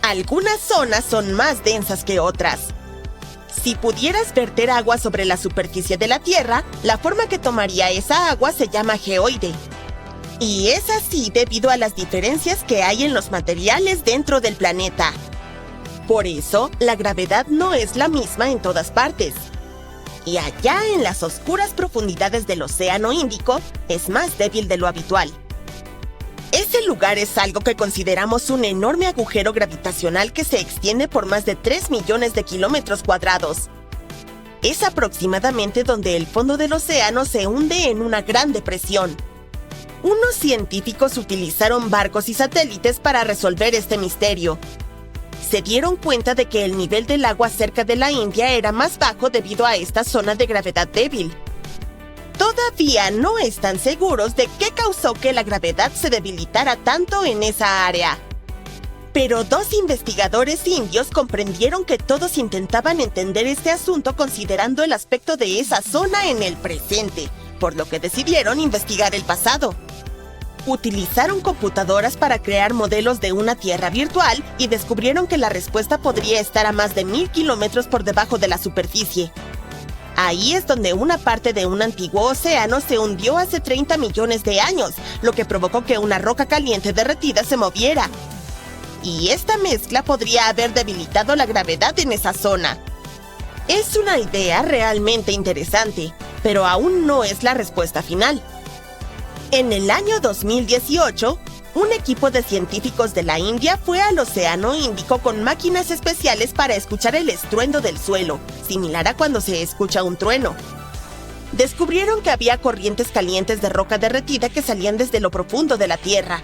Algunas zonas son más densas que otras. Si pudieras verter agua sobre la superficie de la Tierra, la forma que tomaría esa agua se llama geoide. Y es así debido a las diferencias que hay en los materiales dentro del planeta. Por eso, la gravedad no es la misma en todas partes. Y allá en las oscuras profundidades del Océano Índico, es más débil de lo habitual. Ese lugar es algo que consideramos un enorme agujero gravitacional que se extiende por más de 3 millones de kilómetros cuadrados. Es aproximadamente donde el fondo del océano se hunde en una gran depresión. Unos científicos utilizaron barcos y satélites para resolver este misterio. Se dieron cuenta de que el nivel del agua cerca de la India era más bajo debido a esta zona de gravedad débil. Todavía no están seguros de qué causó que la gravedad se debilitara tanto en esa área. Pero 2 investigadores indios comprendieron que todos intentaban entender este asunto considerando el aspecto de esa zona en el presente, por lo que decidieron investigar el pasado. Utilizaron computadoras para crear modelos de una Tierra virtual y descubrieron que la respuesta podría estar a más de 1000 kilómetros por debajo de la superficie. Ahí es donde una parte de un antiguo océano se hundió hace 30 millones de años, lo que provocó que una roca caliente derretida se moviera. Y esta mezcla podría haber debilitado la gravedad en esa zona. Es una idea realmente interesante, pero aún no es la respuesta final. En el año 2018, un equipo de científicos de la India fue al Océano Índico con máquinas especiales para escuchar el estruendo del suelo, similar a cuando se escucha un trueno. Descubrieron que había corrientes calientes de roca derretida que salían desde lo profundo de la Tierra.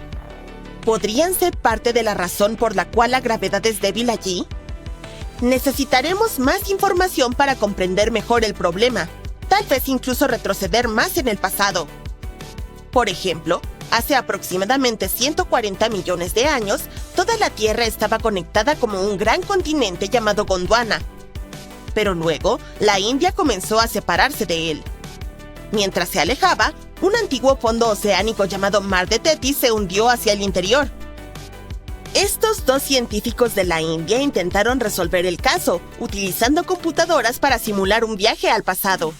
¿Podrían ser parte de la razón por la cual la gravedad es débil allí? Necesitaremos más información para comprender mejor el problema, tal vez incluso retroceder más en el pasado. Por ejemplo, hace aproximadamente 140 millones de años, toda la Tierra estaba conectada como un gran continente llamado Gondwana. Pero luego, la India comenzó a separarse de él. Mientras se alejaba, un antiguo fondo oceánico llamado Mar de Tethys se hundió hacia el interior. Estos 2 científicos de la India intentaron resolver el caso, utilizando computadoras para simular un viaje al pasado.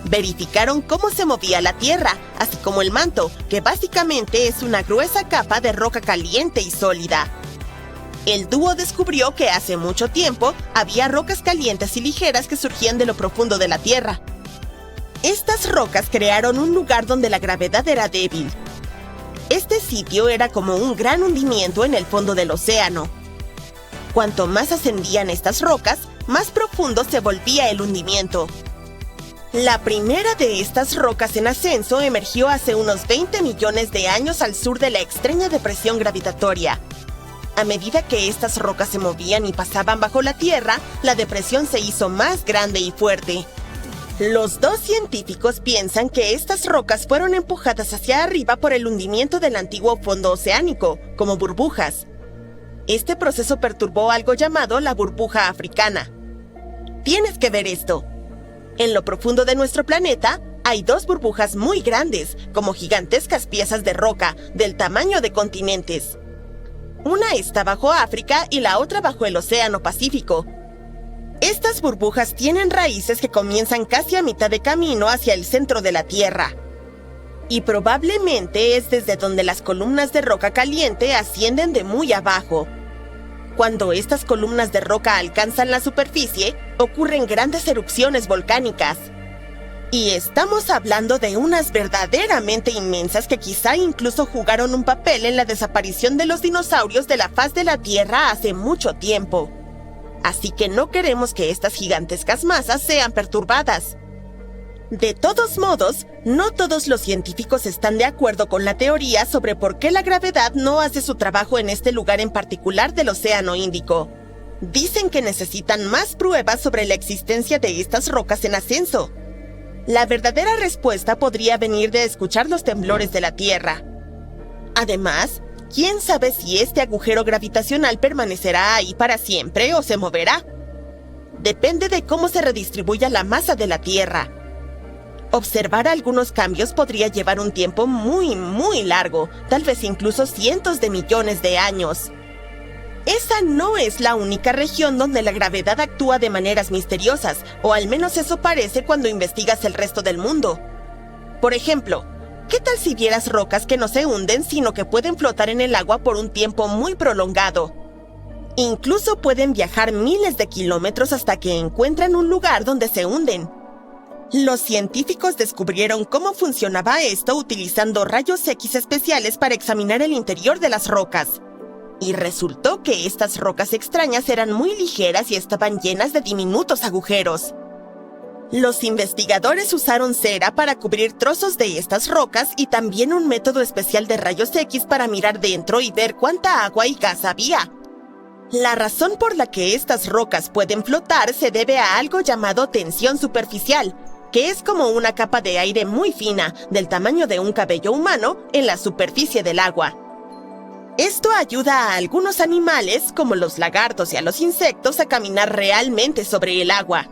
Verificaron cómo se movía la Tierra, así como el manto, que básicamente es una gruesa capa de roca caliente y sólida. El dúo descubrió que hace mucho tiempo había rocas calientes y ligeras que surgían de lo profundo de la Tierra. Estas rocas crearon un lugar donde la gravedad era débil. Este sitio era como un gran hundimiento en el fondo del océano. Cuanto más ascendían estas rocas, más profundo se volvía el hundimiento. La primera de estas rocas en ascenso emergió hace unos 20 millones de años al sur de la extraña depresión gravitatoria. A medida que estas rocas se movían y pasaban bajo la Tierra, la depresión se hizo más grande y fuerte. Los 2 científicos piensan que estas rocas fueron empujadas hacia arriba por el hundimiento del antiguo fondo oceánico, como burbujas. Este proceso perturbó algo llamado la burbuja africana. Tienes que ver esto. En lo profundo de nuestro planeta, hay 2 burbujas muy grandes, como gigantescas piezas de roca, del tamaño de continentes. Una está bajo África y la otra bajo el Océano Pacífico. Estas burbujas tienen raíces que comienzan casi a mitad de camino hacia el centro de la Tierra. Y probablemente es desde donde las columnas de roca caliente ascienden de muy abajo. Cuando estas columnas de roca alcanzan la superficie, ocurren grandes erupciones volcánicas. Y estamos hablando de unas verdaderamente inmensas que quizá incluso jugaron un papel en la desaparición de los dinosaurios de la faz de la Tierra hace mucho tiempo. Así que no queremos que estas gigantescas masas sean perturbadas. De todos modos, no todos los científicos están de acuerdo con la teoría sobre por qué la gravedad no hace su trabajo en este lugar en particular del Océano Índico. Dicen que necesitan más pruebas sobre la existencia de estas rocas en ascenso. La verdadera respuesta podría venir de escuchar los temblores de la Tierra. Además, ¿quién sabe si este agujero gravitacional permanecerá ahí para siempre o se moverá? Depende de cómo se redistribuya la masa de la Tierra. Observar algunos cambios podría llevar un tiempo muy largo, tal vez incluso cientos de millones de años. Esa no es la única región donde la gravedad actúa de maneras misteriosas, o al menos eso parece cuando investigas el resto del mundo. Por ejemplo, ¿qué tal si vieras rocas que no se hunden, sino que pueden flotar en el agua por un tiempo muy prolongado? Incluso pueden viajar miles de kilómetros hasta que encuentran un lugar donde se hunden. Los científicos descubrieron cómo funcionaba esto utilizando rayos X especiales para examinar el interior de las rocas. Y resultó que estas rocas extrañas eran muy ligeras y estaban llenas de diminutos agujeros. Los investigadores usaron cera para cubrir trozos de estas rocas y también un método especial de rayos X para mirar dentro y ver cuánta agua y gas había. La razón por la que estas rocas pueden flotar se debe a algo llamado tensión superficial, que es como una capa de aire muy fina, del tamaño de un cabello humano, en la superficie del agua. Esto ayuda a algunos animales, como los lagartos y a los insectos, a caminar realmente sobre el agua.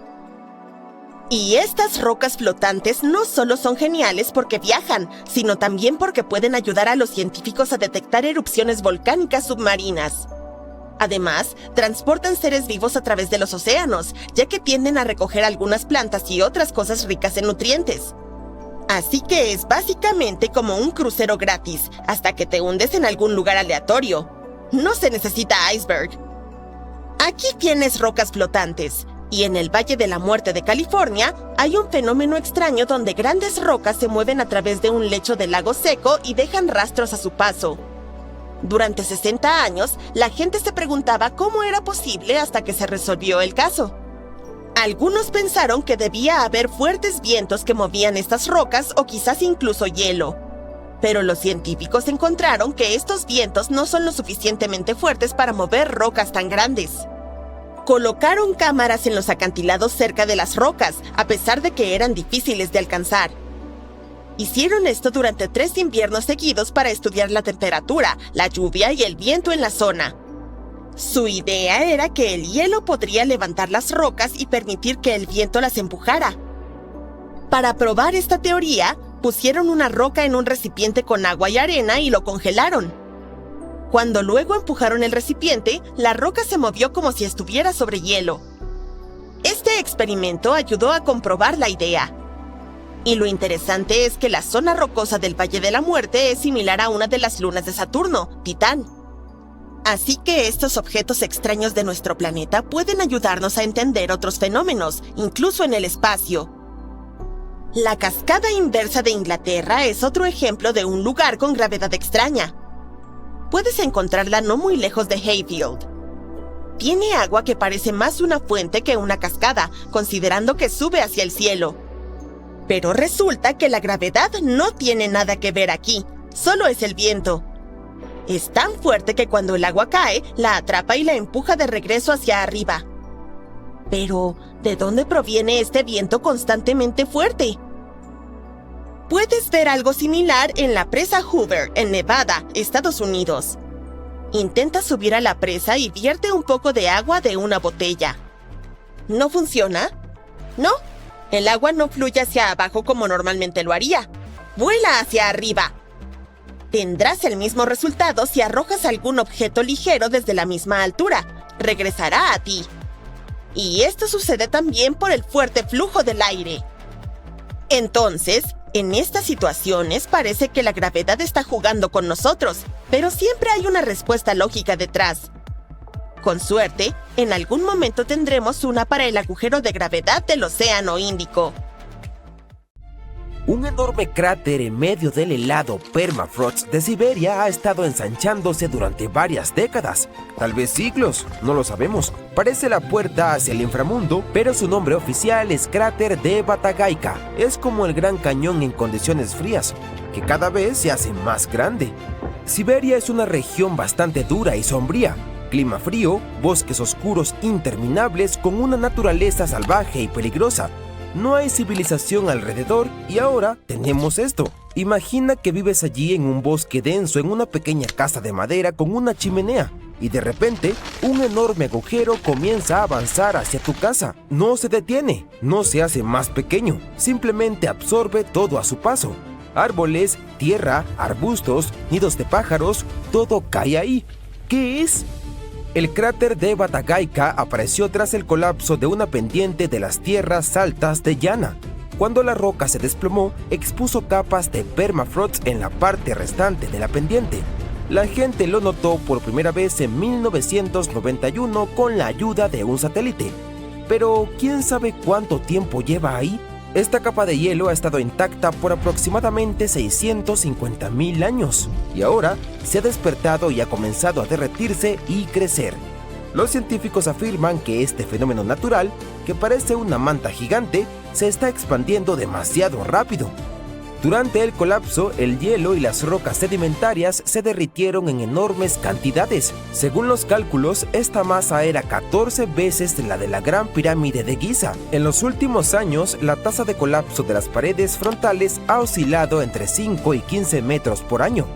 Y estas rocas flotantes no solo son geniales porque viajan, sino también porque pueden ayudar a los científicos a detectar erupciones volcánicas submarinas. Además, transportan seres vivos a través de los océanos, ya que tienden a recoger algunas plantas y otras cosas ricas en nutrientes. Así que es básicamente como un crucero gratis, hasta que te hundes en algún lugar aleatorio. No se necesita iceberg. Aquí tienes rocas flotantes, y en el Valle de la Muerte de California hay un fenómeno extraño donde grandes rocas se mueven a través de un lecho de lago seco y dejan rastros a su paso. Durante 60 años, la gente se preguntaba cómo era posible hasta que se resolvió el caso. Algunos pensaron que debía haber fuertes vientos que movían estas rocas o quizás incluso hielo. Pero los científicos encontraron que estos vientos no son lo suficientemente fuertes para mover rocas tan grandes. Colocaron cámaras en los acantilados cerca de las rocas, a pesar de que eran difíciles de alcanzar. Hicieron esto durante 3 inviernos seguidos para estudiar la temperatura, la lluvia y el viento en la zona. Su idea era que el hielo podría levantar las rocas y permitir que el viento las empujara. Para probar esta teoría, pusieron una roca en un recipiente con agua y arena y lo congelaron. Cuando luego empujaron el recipiente, la roca se movió como si estuviera sobre hielo. Este experimento ayudó a comprobar la idea. Y lo interesante es que la zona rocosa del Valle de la Muerte es similar a una de las lunas de Saturno, Titán. Así que estos objetos extraños de nuestro planeta pueden ayudarnos a entender otros fenómenos, incluso en el espacio. La cascada inversa de Inglaterra es otro ejemplo de un lugar con gravedad extraña. Puedes encontrarla no muy lejos de Hayfield. Tiene agua que parece más una fuente que una cascada, considerando que sube hacia el cielo. Pero resulta que la gravedad no tiene nada que ver aquí, solo es el viento. Es tan fuerte que cuando el agua cae, la atrapa y la empuja de regreso hacia arriba. Pero, ¿de dónde proviene este viento constantemente fuerte? Puedes ver algo similar en la presa Hoover, en Nevada, Estados Unidos. Intenta subir a la presa y vierte un poco de agua de una botella. ¿No funciona? No. El agua no fluye hacia abajo como normalmente lo haría. ¡Vuela hacia arriba! Tendrás el mismo resultado si arrojas algún objeto ligero desde la misma altura. Regresará a ti. Y esto sucede también por el fuerte flujo del aire. Entonces, en estas situaciones parece que la gravedad está jugando con nosotros, pero siempre hay una respuesta lógica detrás. Con suerte, en algún momento tendremos una para el agujero de gravedad del Océano Índico. Un enorme cráter en medio del helado permafrost de Siberia ha estado ensanchándose durante varias décadas, tal vez siglos, no lo sabemos. Parece la puerta hacia el inframundo, pero su nombre oficial es cráter de Batagaica. Es como el Gran Cañón en condiciones frías, que cada vez se hace más grande. Siberia es una región bastante dura y sombría. Clima frío, bosques oscuros interminables con una naturaleza salvaje y peligrosa. No hay civilización alrededor y ahora tenemos esto. Imagina que vives allí en un bosque denso en una pequeña casa de madera con una chimenea y de repente un enorme agujero comienza a avanzar hacia tu casa. No se detiene, no se hace más pequeño, simplemente absorbe todo a su paso. Árboles, tierra, arbustos, nidos de pájaros, todo cae ahí. ¿Qué es? El cráter de Vatagaika apareció tras el colapso de una pendiente de las tierras altas de Yana. Cuando la roca se desplomó, expuso capas de permafrost en la parte restante de la pendiente. La gente lo notó por primera vez en 1991 con la ayuda de un satélite. Pero, ¿quién sabe cuánto tiempo lleva ahí? Esta capa de hielo ha estado intacta por aproximadamente 650.000 años y ahora se ha despertado y ha comenzado a derretirse y crecer. Los científicos afirman que este fenómeno natural, que parece una manta gigante, se está expandiendo demasiado rápido. Durante el colapso, el hielo y las rocas sedimentarias se derritieron en enormes cantidades. Según los cálculos, esta masa era 14 veces la de la Gran Pirámide de Giza. En los últimos años, la tasa de colapso de las paredes frontales ha oscilado entre 5 y 15 metros por año.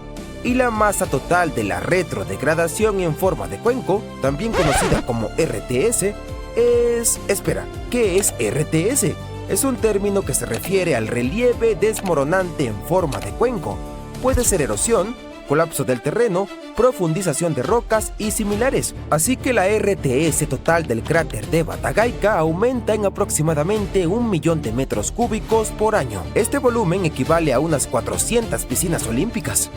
Y la masa total de la retrodegradación en forma de cuenco, también conocida como RTS, es... Espera, ¿qué es RTS? Es un término que se refiere al relieve desmoronante en forma de cuenco. Puede ser erosión, colapso del terreno, profundización de rocas y similares. Así que la RTS total del cráter de Vatagaika aumenta en aproximadamente 1 millón de metros cúbicos por año. Este volumen equivale a unas 400 piscinas olímpicas.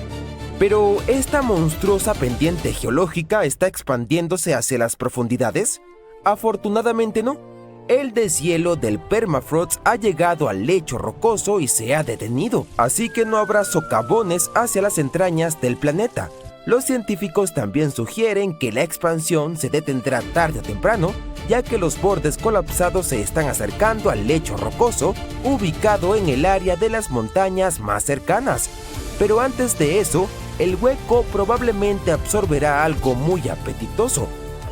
Pero, ¿esta monstruosa pendiente geológica está expandiéndose hacia las profundidades? Afortunadamente no. El deshielo del permafrost ha llegado al lecho rocoso y se ha detenido, así que no habrá socavones hacia las entrañas del planeta. Los científicos también sugieren que la expansión se detendrá tarde o temprano, ya que los bordes colapsados se están acercando al lecho rocoso, ubicado en el área de las montañas más cercanas. Pero antes de eso, el hueco probablemente absorberá algo muy apetitoso.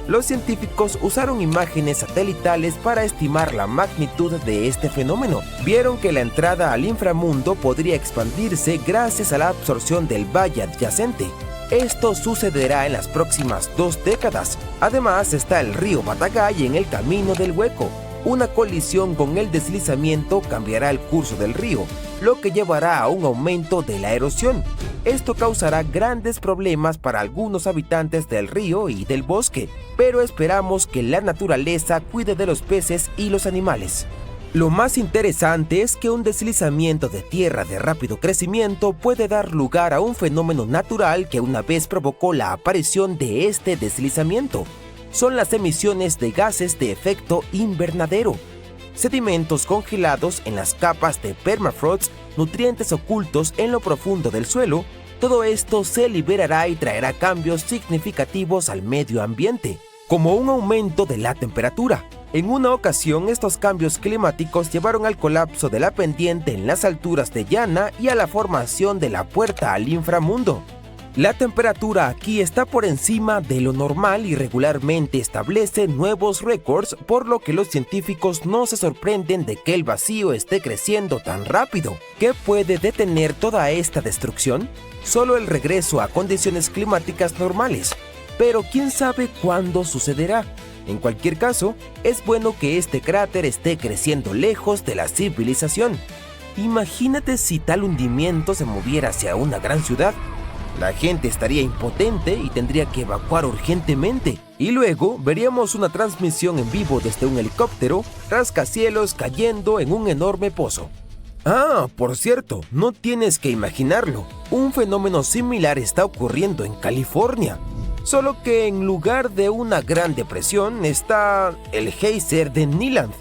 Los científicos usaron imágenes satelitales para estimar la magnitud de este fenómeno. Vieron que la entrada al inframundo podría expandirse gracias a la absorción del valle adyacente. Esto sucederá en las próximas 2 décadas. Además está el río Batagai en el camino del hueco. Una colisión con el deslizamiento cambiará el curso del río, lo que llevará a un aumento de la erosión. Esto causará grandes problemas para algunos habitantes del río y del bosque, pero esperamos que la naturaleza cuide de los peces y los animales. Lo más interesante es que un deslizamiento de tierra de rápido crecimiento puede dar lugar a un fenómeno natural que una vez provocó la aparición de este deslizamiento. Son las emisiones de gases de efecto invernadero, sedimentos congelados en las capas de permafrost, nutrientes ocultos en lo profundo del suelo. Todo esto se liberará y traerá cambios significativos al medio ambiente, como un aumento de la temperatura. En una ocasión, estos cambios climáticos llevaron al colapso de la pendiente en las alturas de Yana y a la formación de la puerta al inframundo. La temperatura aquí está por encima de lo normal y regularmente establece nuevos récords, por lo que los científicos no se sorprenden de que el vacío esté creciendo tan rápido. ¿Qué puede detener toda esta destrucción? Solo el regreso a condiciones climáticas normales. Pero quién sabe cuándo sucederá. En cualquier caso, es bueno que este cráter esté creciendo lejos de la civilización. Imagínate si tal hundimiento se moviera hacia una gran ciudad. La gente estaría impotente y tendría que evacuar urgentemente. Y luego veríamos una transmisión en vivo desde un helicóptero, rascacielos cayendo en un enorme pozo. Ah, por cierto, no tienes que imaginarlo. Un fenómeno similar está ocurriendo en California. Solo que en lugar de una gran depresión está el geyser de Neeland.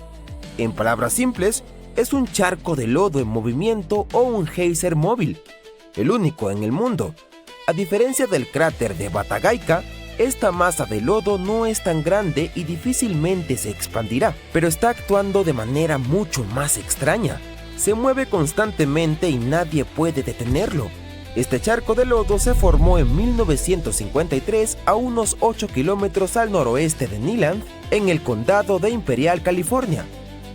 En palabras simples, es un charco de lodo en movimiento o un geyser móvil, el único en el mundo. A diferencia del cráter de Vatagaika, esta masa de lodo no es tan grande y difícilmente se expandirá, pero está actuando de manera mucho más extraña. Se mueve constantemente y nadie puede detenerlo. Este charco de lodo se formó en 1953 a unos 8 kilómetros al noroeste de Neeland, en el condado de Imperial, California.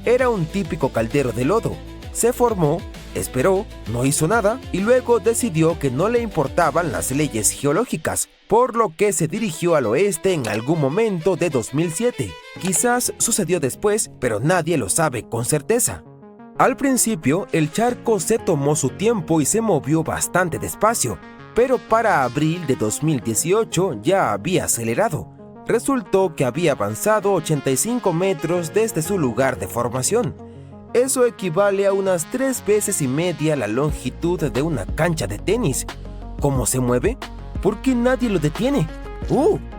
Era un típico caldero de lodo. Se formó, esperó, no hizo nada y luego decidió que no le importaban las leyes geológicas, por lo que se dirigió al oeste en algún momento de 2007. Quizás sucedió después, pero nadie lo sabe con certeza. Al principio, el charco se tomó su tiempo y se movió bastante despacio, pero para abril de 2018 ya había acelerado. Resultó que había avanzado 85 metros desde su lugar de formación. Eso equivale a unas 3 veces y media la longitud de una cancha de tenis. ¿Cómo se mueve? ¿Por qué nadie lo detiene?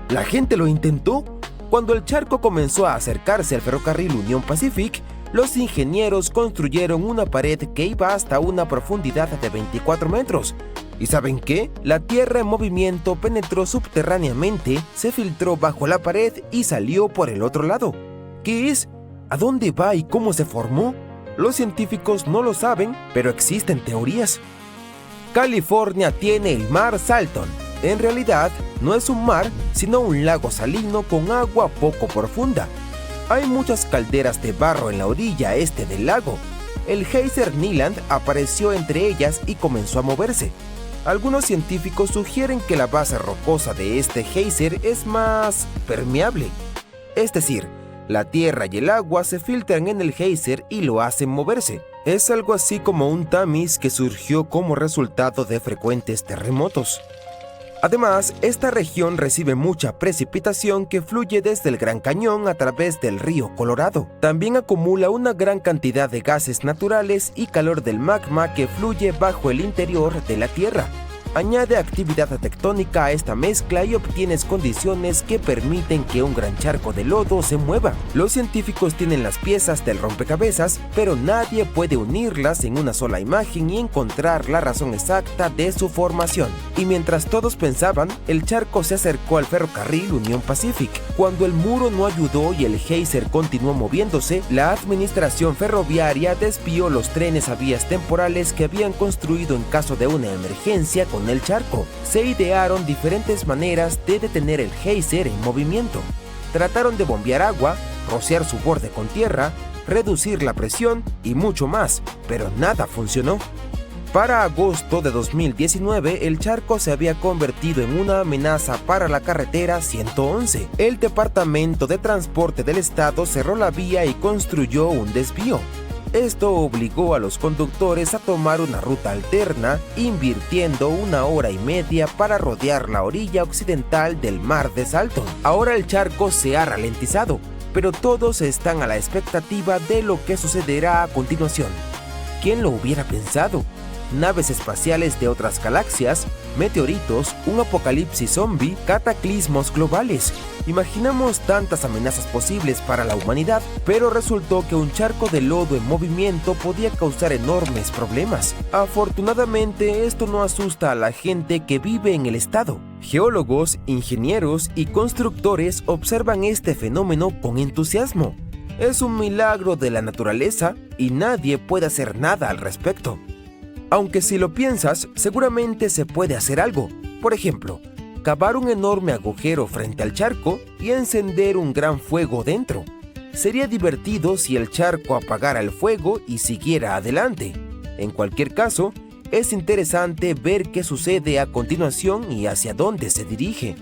¿La gente lo intentó? Cuando el charco comenzó a acercarse al ferrocarril Union Pacific, los ingenieros construyeron una pared que iba hasta una profundidad de 24 metros. ¿Y saben qué? La tierra en movimiento penetró subterráneamente, se filtró bajo la pared y salió por el otro lado. ¿Qué es? ¿A dónde va y cómo se formó? Los científicos no lo saben, pero existen teorías. California tiene el mar Salton. En realidad, no es un mar, sino un lago salino con agua poco profunda. Hay muchas calderas de barro en la orilla este del lago. El geyser Niland apareció entre ellas y comenzó a moverse. Algunos científicos sugieren que la base rocosa de este geyser es más permeable. Es decir, la tierra y el agua se filtran en el geyser y lo hacen moverse. Es algo así como un tamiz que surgió como resultado de frecuentes terremotos. Además, esta región recibe mucha precipitación que fluye desde el Gran Cañón a través del río Colorado. También acumula una gran cantidad de gases naturales y calor del magma que fluye bajo el interior de la Tierra. Añade actividad tectónica a esta mezcla y obtienes condiciones que permiten que un gran charco de lodo se mueva. Los científicos tienen las piezas del rompecabezas, pero nadie puede unirlas en una sola imagen y encontrar la razón exacta de su formación. Y mientras todos pensaban, el charco se acercó al ferrocarril Union Pacific. Cuando el muro no ayudó y el geyser continuó moviéndose, la administración ferroviaria desvió los trenes a vías temporales que habían construido en caso de una emergencia con el charco. Se idearon diferentes maneras de detener el geyser en movimiento. Trataron de bombear agua, rociar su borde con tierra, reducir la presión y mucho más, pero nada funcionó. Para agosto de 2019, el charco se había convertido en una amenaza para la carretera 111. El Departamento de Transporte del Estado cerró la vía y construyó un desvío. Esto obligó a los conductores a tomar una ruta alterna, invirtiendo 1 hora y media para rodear la orilla occidental del mar de Salton. Ahora el charco se ha ralentizado, pero todos están a la expectativa de lo que sucederá a continuación. ¿Quién lo hubiera pensado? Naves espaciales de otras galaxias, meteoritos, un apocalipsis zombie, cataclismos globales. Imaginamos tantas amenazas posibles para la humanidad, pero resultó que un charco de lodo en movimiento podía causar enormes problemas. Afortunadamente, esto no asusta a la gente que vive en el estado. Geólogos, ingenieros y constructores observan este fenómeno con entusiasmo. Es un milagro de la naturaleza y nadie puede hacer nada al respecto. Aunque si lo piensas, seguramente se puede hacer algo. Por ejemplo, cavar un enorme agujero frente al charco y encender un gran fuego dentro. Sería divertido si el charco apagara el fuego y siguiera adelante. En cualquier caso, es interesante ver qué sucede a continuación y hacia dónde se dirige.